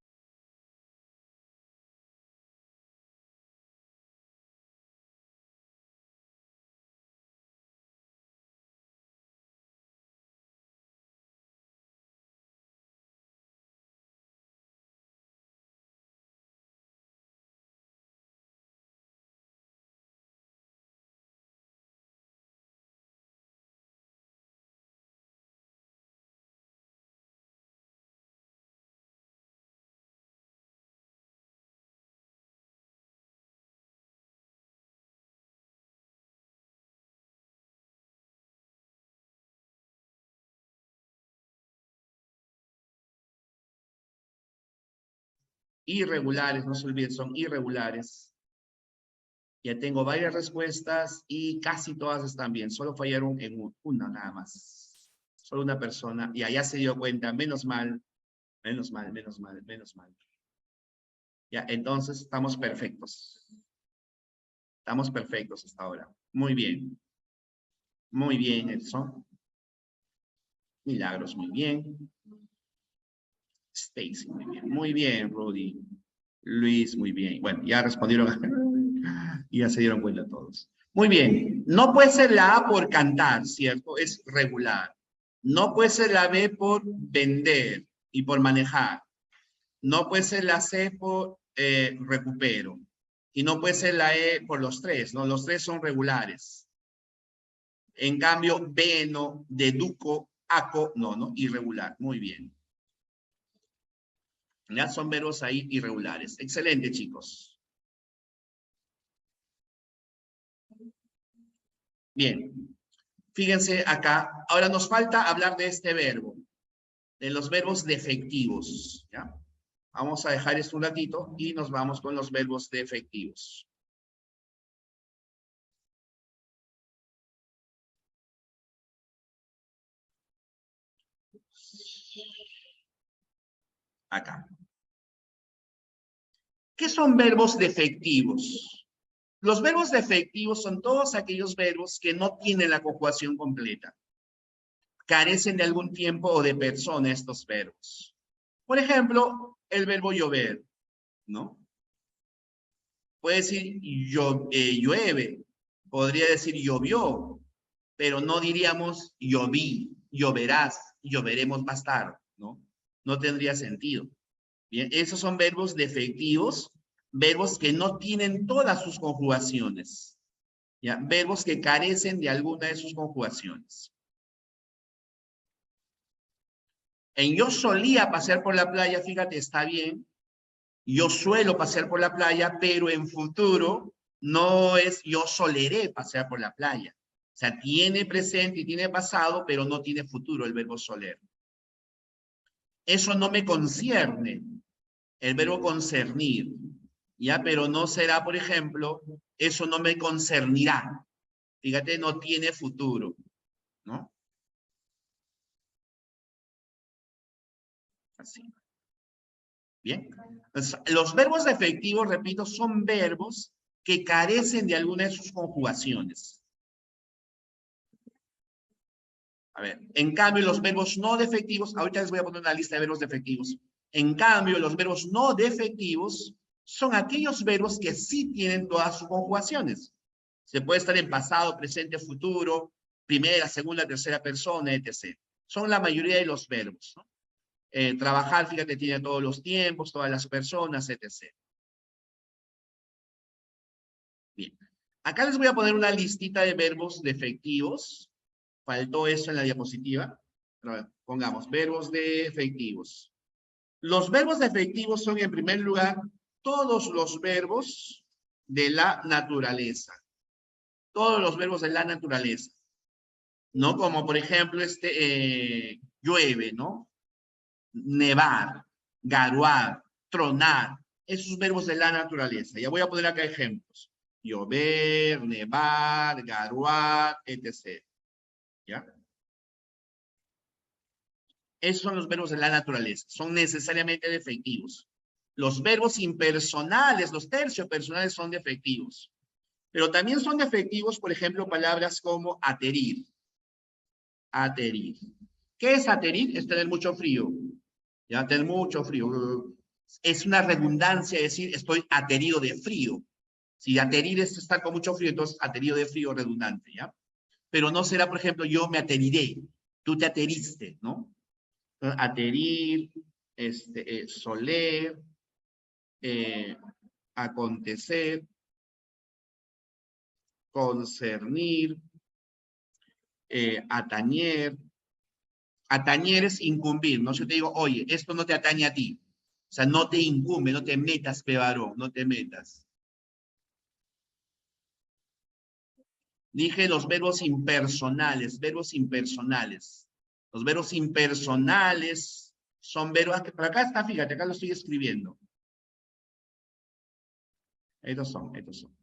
Irregulares, no se olviden, son irregulares. Ya tengo varias respuestas y casi todas están bien. Solo fallaron en una nada más. Solo una persona. Y allá se dio cuenta, menos mal, menos mal, menos mal, menos mal. Ya, entonces estamos perfectos. Estamos perfectos hasta ahora. Muy bien. Muy bien, Edson. Milagros, muy bien. Stacy, muy bien. Muy bien, Rudy. Luis, muy bien. Bueno, ya respondieron. Y ya se dieron cuenta todos. Muy bien. No puede ser la A por cantar, ¿cierto? Es regular. No puede ser la B por vender y por manejar. No puede ser la C por recupero. Y no puede ser la E por los tres, ¿no? Los tres son regulares. En cambio, B no, deduco, aco, no, irregular. Muy bien. Ya son verbos ahí irregulares. Excelente, chicos. Bien. Fíjense acá. Ahora nos falta hablar de este verbo. De los verbos defectivos. ¿Ya? Vamos a dejar esto un ratito y nos vamos con los verbos defectivos. Acá. ¿Qué son verbos defectivos? Los verbos defectivos son todos aquellos verbos que no tienen la conjugación completa. Carecen de algún tiempo o de persona estos verbos. Por ejemplo, el verbo llover, ¿no? Puede decir llueve, podría decir llovió, pero no diríamos lloví, lloverás, lloveremos más tarde, ¿no? No tendría sentido. Bien, esos son verbos defectivos, verbos que no tienen todas sus conjugaciones, ¿ya? Verbos que carecen de alguna de sus conjugaciones. En yo solía pasear por la playa, fíjate, está bien. Yo suelo pasear por la playa, pero en futuro no es yo soleré pasear por la playa. O sea, tiene presente y tiene pasado, pero no tiene futuro el verbo soler. Eso no me concierne, el verbo concernir, ¿ya? Pero no será, por ejemplo, eso no me concernirá. Fíjate, no tiene futuro, ¿no? Así. Bien. Entonces, los verbos defectivos, repito, son verbos que carecen de alguna de sus conjugaciones. A ver, en cambio, los verbos no defectivos, ahorita les voy a poner una lista de verbos defectivos. En cambio, los verbos no defectivos son aquellos verbos que sí tienen todas sus conjugaciones. Se puede estar en pasado, presente, futuro, primera, segunda, tercera persona, etc. Son la mayoría de los verbos, ¿no? Trabajar, fíjate, tiene todos los tiempos, todas las personas, etc. Bien. Acá les voy a poner una listita de verbos defectivos. Faltó eso en la diapositiva. Pongamos verbos defectivos. Los verbos defectivos son, en primer lugar, todos los verbos de la naturaleza. Todos los verbos de la naturaleza. ¿No? Como, por ejemplo, llueve, ¿no? Nevar, garuar, tronar. Esos verbos de la naturaleza. Ya voy a poner acá ejemplos. Llover, nevar, garuar, etc. ¿Ya? Esos son los verbos de la naturaleza. Son necesariamente defectivos. Los verbos impersonales, los terciopersonales son defectivos. Pero también son defectivos, por ejemplo, palabras como aterir. Aterir. ¿Qué es aterir? Es tener mucho frío. Ya, tener mucho frío. Es una redundancia decir estoy aterido de frío. Si aterir es estar con mucho frío, entonces aterido de frío redundante, ¿ya? Pero no será, por ejemplo, yo me ateriré. Tú te ateriste, ¿no? Aterir, soler, acontecer, concernir, atañer. Atañer es incumbir, ¿no? Si yo te digo, oye, esto no te atañe a ti. O sea, no te incumbe, no te metas, pevarón, no te metas. Dije los verbos impersonales, verbos impersonales. Los verbos impersonales son verbos, por acá está, fíjate, acá lo estoy escribiendo. Estos son, estos son.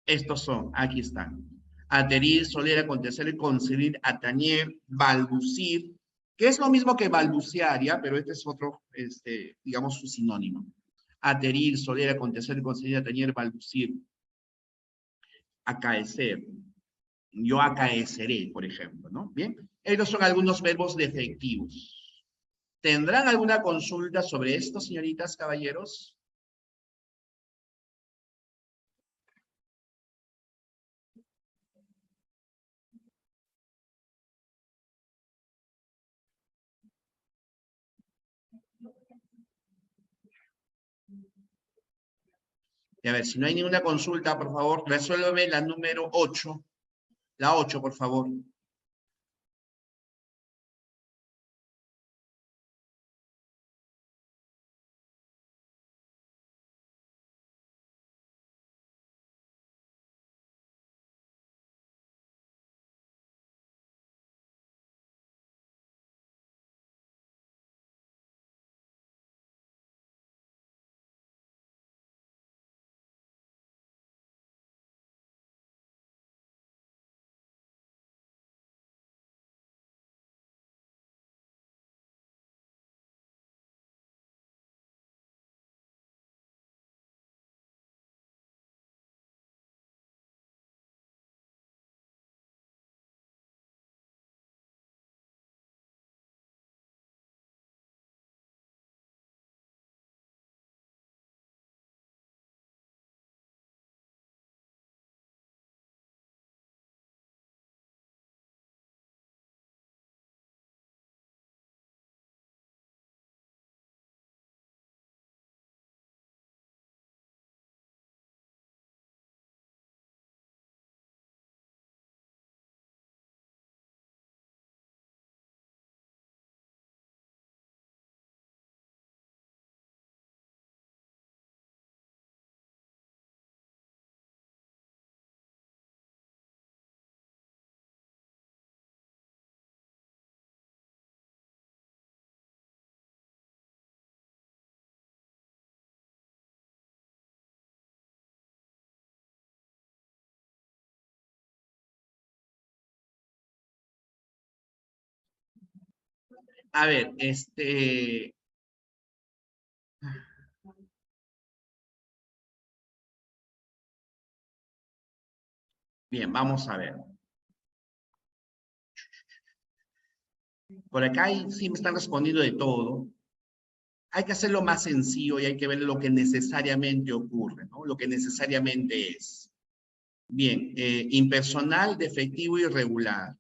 Estos son, aquí están. Aterir, soler, acontecer, concebir, atañer, balbucir, que es lo mismo que balbucear, ¿ya? Pero este es otro, digamos, su sinónimo. Aterir, soler, acontecer, concebir, atañer, balbucir, acaecer. Yo acaeceré, por ejemplo, ¿no? Bien, estos son algunos verbos defectivos. ¿Tendrán alguna consulta sobre esto, señoritas, caballeros? Y a ver, si no hay ninguna consulta, por favor, resuélveme la número 8. La 8, por favor. A ver, bien, vamos a ver. Por acá sí me están respondiendo de todo. Hay que hacerlo más sencillo y hay que ver lo que necesariamente ocurre, ¿no? Lo que necesariamente es. Bien, impersonal, defectivo y irregular.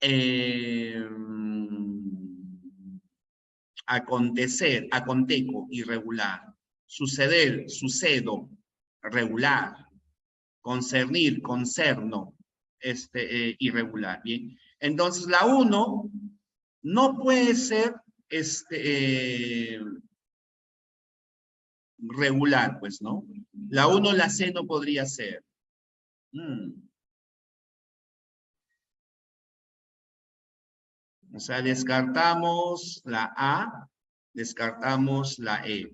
Eh, Acontecer, aconteco, irregular. Suceder, sucedo, regular. Concernir, concerno, irregular. Bien. Entonces, la 1 no puede ser regular, pues, ¿no? La 1, la C no podría ser. O sea, descartamos la A, descartamos la E.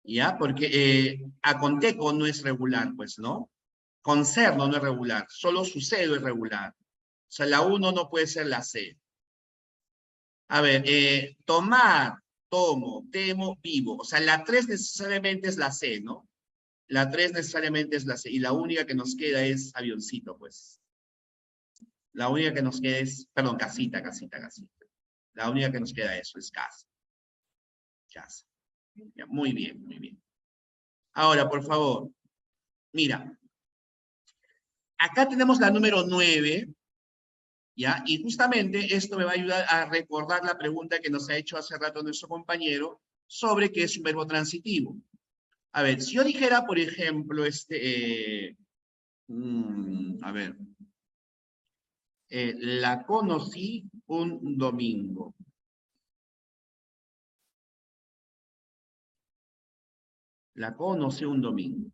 ¿Ya? Porque aconteco no es regular, pues, ¿no? Concerno no es regular, solo sucedo es regular. O sea, la 1 no puede ser la C. A ver, tomar, tomo, temo, vivo. O sea, la 3 necesariamente es la C, ¿no? La 3 necesariamente es la C. Y la única que nos queda es avioncito, pues. La única que nos queda es, perdón, casita, casita, casita. La única que nos queda eso es casa. Casa. Ya, muy bien, muy bien. Ahora, por favor, mira. Acá tenemos la número 9, ¿ya? Y justamente esto me va a ayudar a recordar la pregunta que nos ha hecho hace rato nuestro compañero sobre qué es un verbo transitivo. A ver, si yo dijera, por ejemplo, a ver, la conocí un domingo. La conocí un domingo.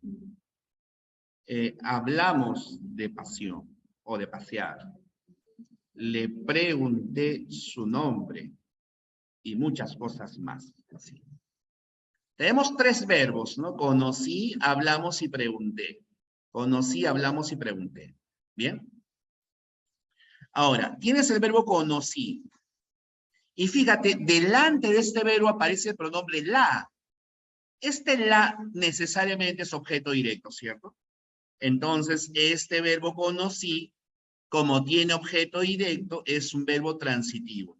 Hablamos de pasión o de pasear. Le pregunté su nombre. y muchas cosas más. Así. Tenemos tres verbos, ¿no? Conocí, hablamos y pregunté. Conocí, hablamos y pregunté. ¿Bien? Ahora, tienes el verbo conocí. Y fíjate, delante de este verbo aparece el pronombre la. Este la necesariamente es objeto directo, ¿cierto? Entonces, este verbo conocí, como tiene objeto directo, es un verbo transitivo.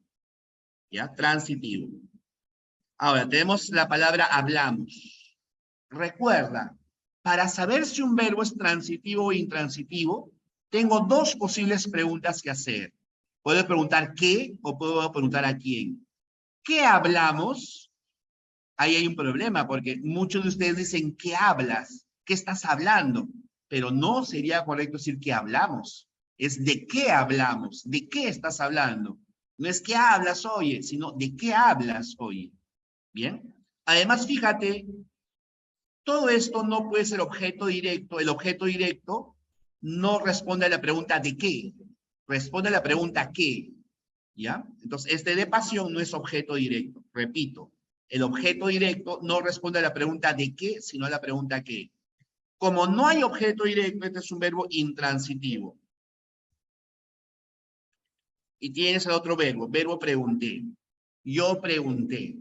¿Ya? Transitivo. Ahora, tenemos la palabra hablamos. Recuerda, para saber si un verbo es transitivo o intransitivo, tengo dos posibles preguntas que hacer. Puedo preguntar qué o puedo preguntar a quién. ¿Qué hablamos? Ahí hay un problema porque muchos de ustedes dicen ¿qué hablas? ¿Qué estás hablando? Pero no sería correcto decir ¿qué hablamos? Es ¿de qué hablamos? ¿De qué estás hablando? No es ¿qué hablas, oye? Sino ¿de qué hablas, oye? ¿Bien? Además, fíjate, todo esto no puede ser objeto directo. El objeto directo no responde a la pregunta ¿de qué? Responde a la pregunta ¿qué? ¿Ya? Entonces, este de pasión no es objeto directo. Repito, el objeto directo no responde a la pregunta ¿de qué? Sino a la pregunta ¿qué? Como no hay objeto directo, este es un verbo intransitivo. Y tienes el otro verbo pregunté. Yo pregunté.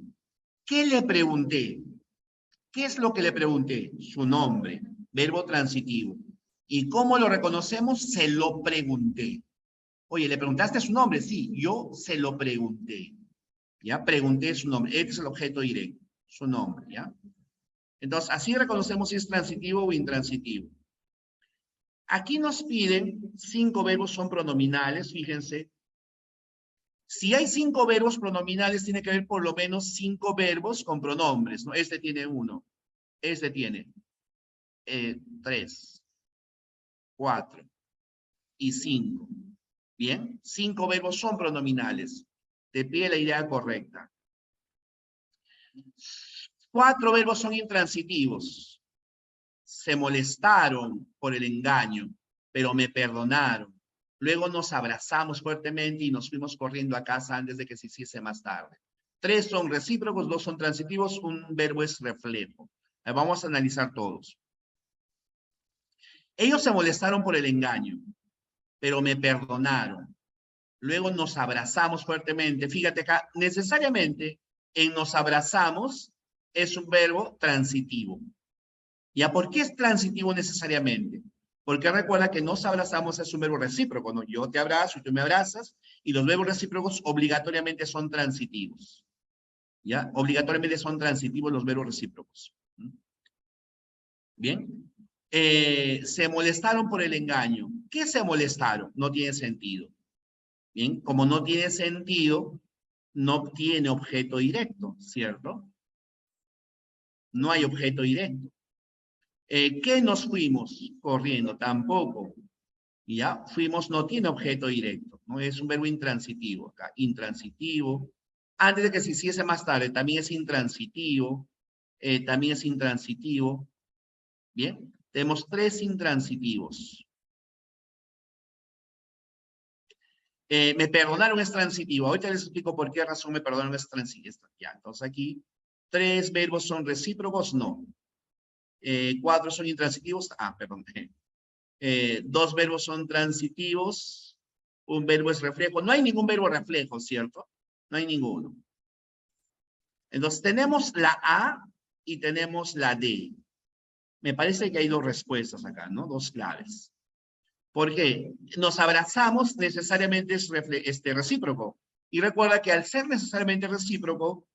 ¿Qué le pregunté? ¿Qué es lo que le pregunté? Su nombre, verbo transitivo. ¿Y cómo lo reconocemos? Se lo pregunté. Oye, ¿le preguntaste su nombre? Sí, yo se lo pregunté. ¿Ya? Pregunté su nombre. Este es el objeto directo, su nombre, ¿ya? Entonces, así reconocemos si es transitivo o intransitivo. Aquí nos piden 5 verbos son pronominales, fíjense. Si hay 5 verbos pronominales, tiene que haber por lo menos 5 verbos con pronombres, ¿no? Este tiene 1, este tiene 3, 4 y 5. Bien, 5 verbos son pronominales. Te pide la idea correcta. 4 verbos son intransitivos. Se molestaron por el engaño, pero me perdonaron. Luego nos abrazamos fuertemente y nos fuimos corriendo a casa antes de que se hiciese más tarde. 3 son recíprocos, 2 son transitivos, un verbo es reflejo. Vamos a analizar todos. Ellos se molestaron por el engaño, pero me perdonaron. Luego nos abrazamos fuertemente. Fíjate acá, necesariamente en nos abrazamos es un verbo transitivo. ¿Ya por qué es transitivo necesariamente? Porque recuerda que nos abrazamos es un verbo recíproco, ¿no? Yo te abrazo y tú me abrazas, y los verbos recíprocos obligatoriamente son transitivos. ¿Ya? Obligatoriamente son transitivos los verbos recíprocos. ¿Bien? Se molestaron por el engaño. ¿Qué se molestaron? No tiene sentido. Bien, como no tiene sentido, no tiene objeto directo, ¿cierto? No hay objeto directo. ¿Qué nos fuimos corriendo? Tampoco. ¿Ya? Fuimos no tiene objeto directo, ¿no? Es un verbo intransitivo acá, intransitivo. Antes de que se hiciese más tarde, también es intransitivo, también es intransitivo. Bien, tenemos 3 intransitivos. Me perdonaron es transitivo. Ahorita les explico por qué razón me perdonaron es transitivo. Ya, entonces aquí, 3 verbos son recíprocos, no. 4 son intransitivos, perdón. 2 verbos son transitivos, un verbo es reflejo. No hay ningún verbo reflejo, ¿cierto? No hay ninguno. Entonces tenemos la A y tenemos la D. Me parece que hay 2 respuestas acá, ¿no? 2 claves. ¿Por qué? Nos abrazamos necesariamente es recíproco. Y recuerda que al ser necesariamente recíproco,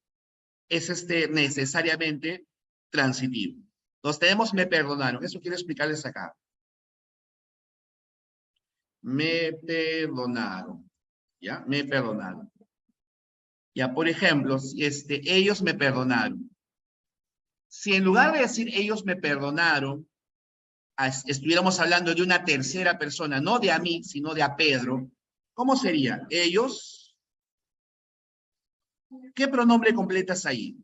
es necesariamente transitivo. Entonces tenemos me perdonaron. Eso quiero explicarles acá. Me perdonaron. ¿Ya? Me perdonaron. Ya, por ejemplo, ellos me perdonaron. Si en lugar de decir ellos me perdonaron, estuviéramos hablando de una tercera persona, no de a mí, sino de a Pedro, ¿cómo sería? Ellos, ¿qué pronombre completas ahí?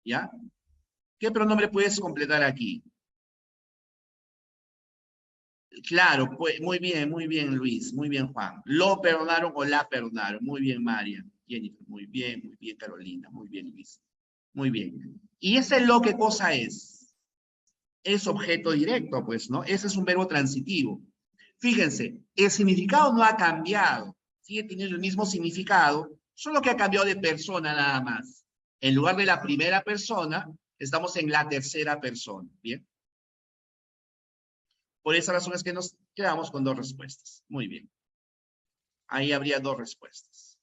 ¿Ya? ¿Qué pronombre puedes completar aquí? Claro, pues, muy bien, Luis, muy bien, Juan. Lo perdonaron o la perdonaron. Muy bien, María. Jennifer, muy bien, Carolina, muy bien, Luis. Muy bien. ¿Y ese lo qué cosa es? Es objeto directo, pues, ¿no? Ese es un verbo transitivo. Fíjense, el significado no ha cambiado. Sigue teniendo el mismo significado, solo que ha cambiado de persona nada más. En lugar de la primera persona, estamos en la tercera persona, ¿bien? Por esa razón es que nos quedamos con dos respuestas. Muy bien. Ahí habría dos respuestas.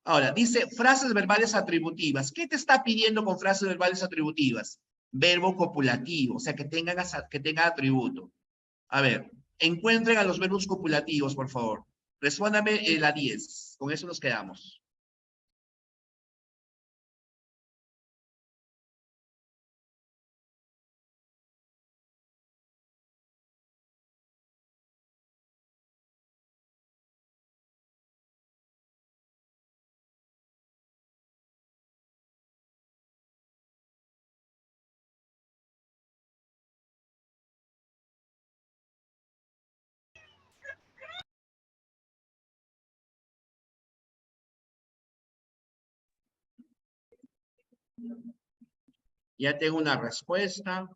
Ahora, dice frases verbales atributivas. ¿Qué te está pidiendo con frases verbales atributivas? Verbo copulativo, o sea, que tengan atributo. A ver, encuentren a los verbos copulativos, por favor. Respóndame la 10. Con eso nos quedamos. Ya tengo una respuesta.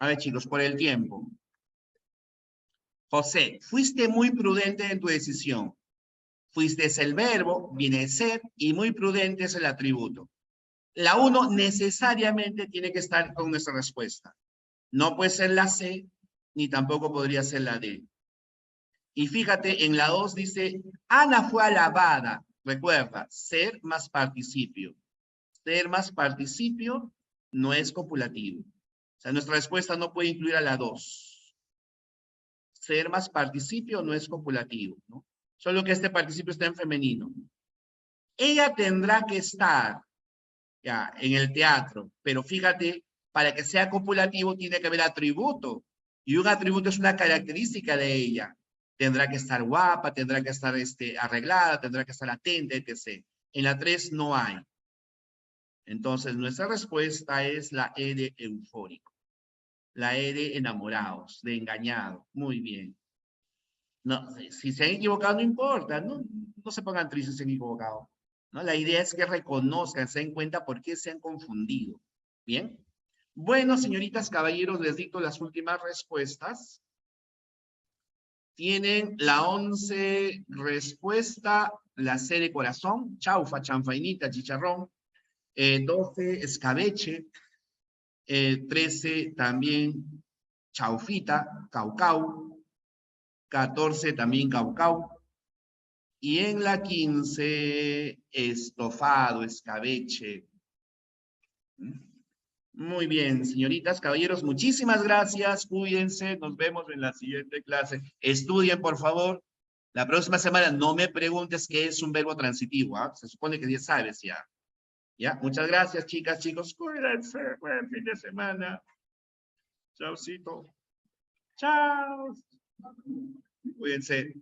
A ver, chicos, por el tiempo. José, fuiste muy prudente en tu decisión. Fuiste es el verbo, viene el ser, y muy prudente es el atributo. La 1 necesariamente tiene que estar con nuestra respuesta. No puede ser la C, ni tampoco podría ser la D. Y fíjate, en la 2 dice, Ana fue alabada. Recuerda, ser más participio. Ser más participio no es copulativo. O sea, nuestra respuesta no puede incluir a la 2. Ser más participio no es copulativo, ¿no? Solo que este participio está en femenino. Ella tendrá que estar ya, en el teatro, pero fíjate, para que sea copulativo tiene que haber atributo. Y un atributo es una característica de ella. Tendrá que estar guapa, tendrá que estar arreglada, tendrá que estar atenta, etc. En la 3 no hay. Entonces, nuestra respuesta es la E de eufórico. La E de enamorados, de engañado. Muy bien. No, si se han equivocado no importa, no se pongan tristes si se han equivocado. ¿No? La idea es que reconozcan, se den cuenta por qué se han confundido. ¿Bien? Bueno, señoritas, caballeros, les dicto las últimas respuestas. Tienen la 11 respuesta, la C de corazón, chaufa, chanfainita, chicharrón. 12, escabeche. 13 también chaufita, caucau. 14 también caucau. Y en la 15, estofado, escabeche. Muy bien, señoritas, caballeros, muchísimas gracias. Cuídense, nos vemos en la siguiente clase. Estudien, por favor. La próxima semana no me preguntes qué es un verbo transitivo. ¿Ah? Se supone que ya sabes ya. ¿Ya? Muchas gracias, chicas, chicos. Cuídense. Buen fin de semana. Chaucito. Chao. Cuídense.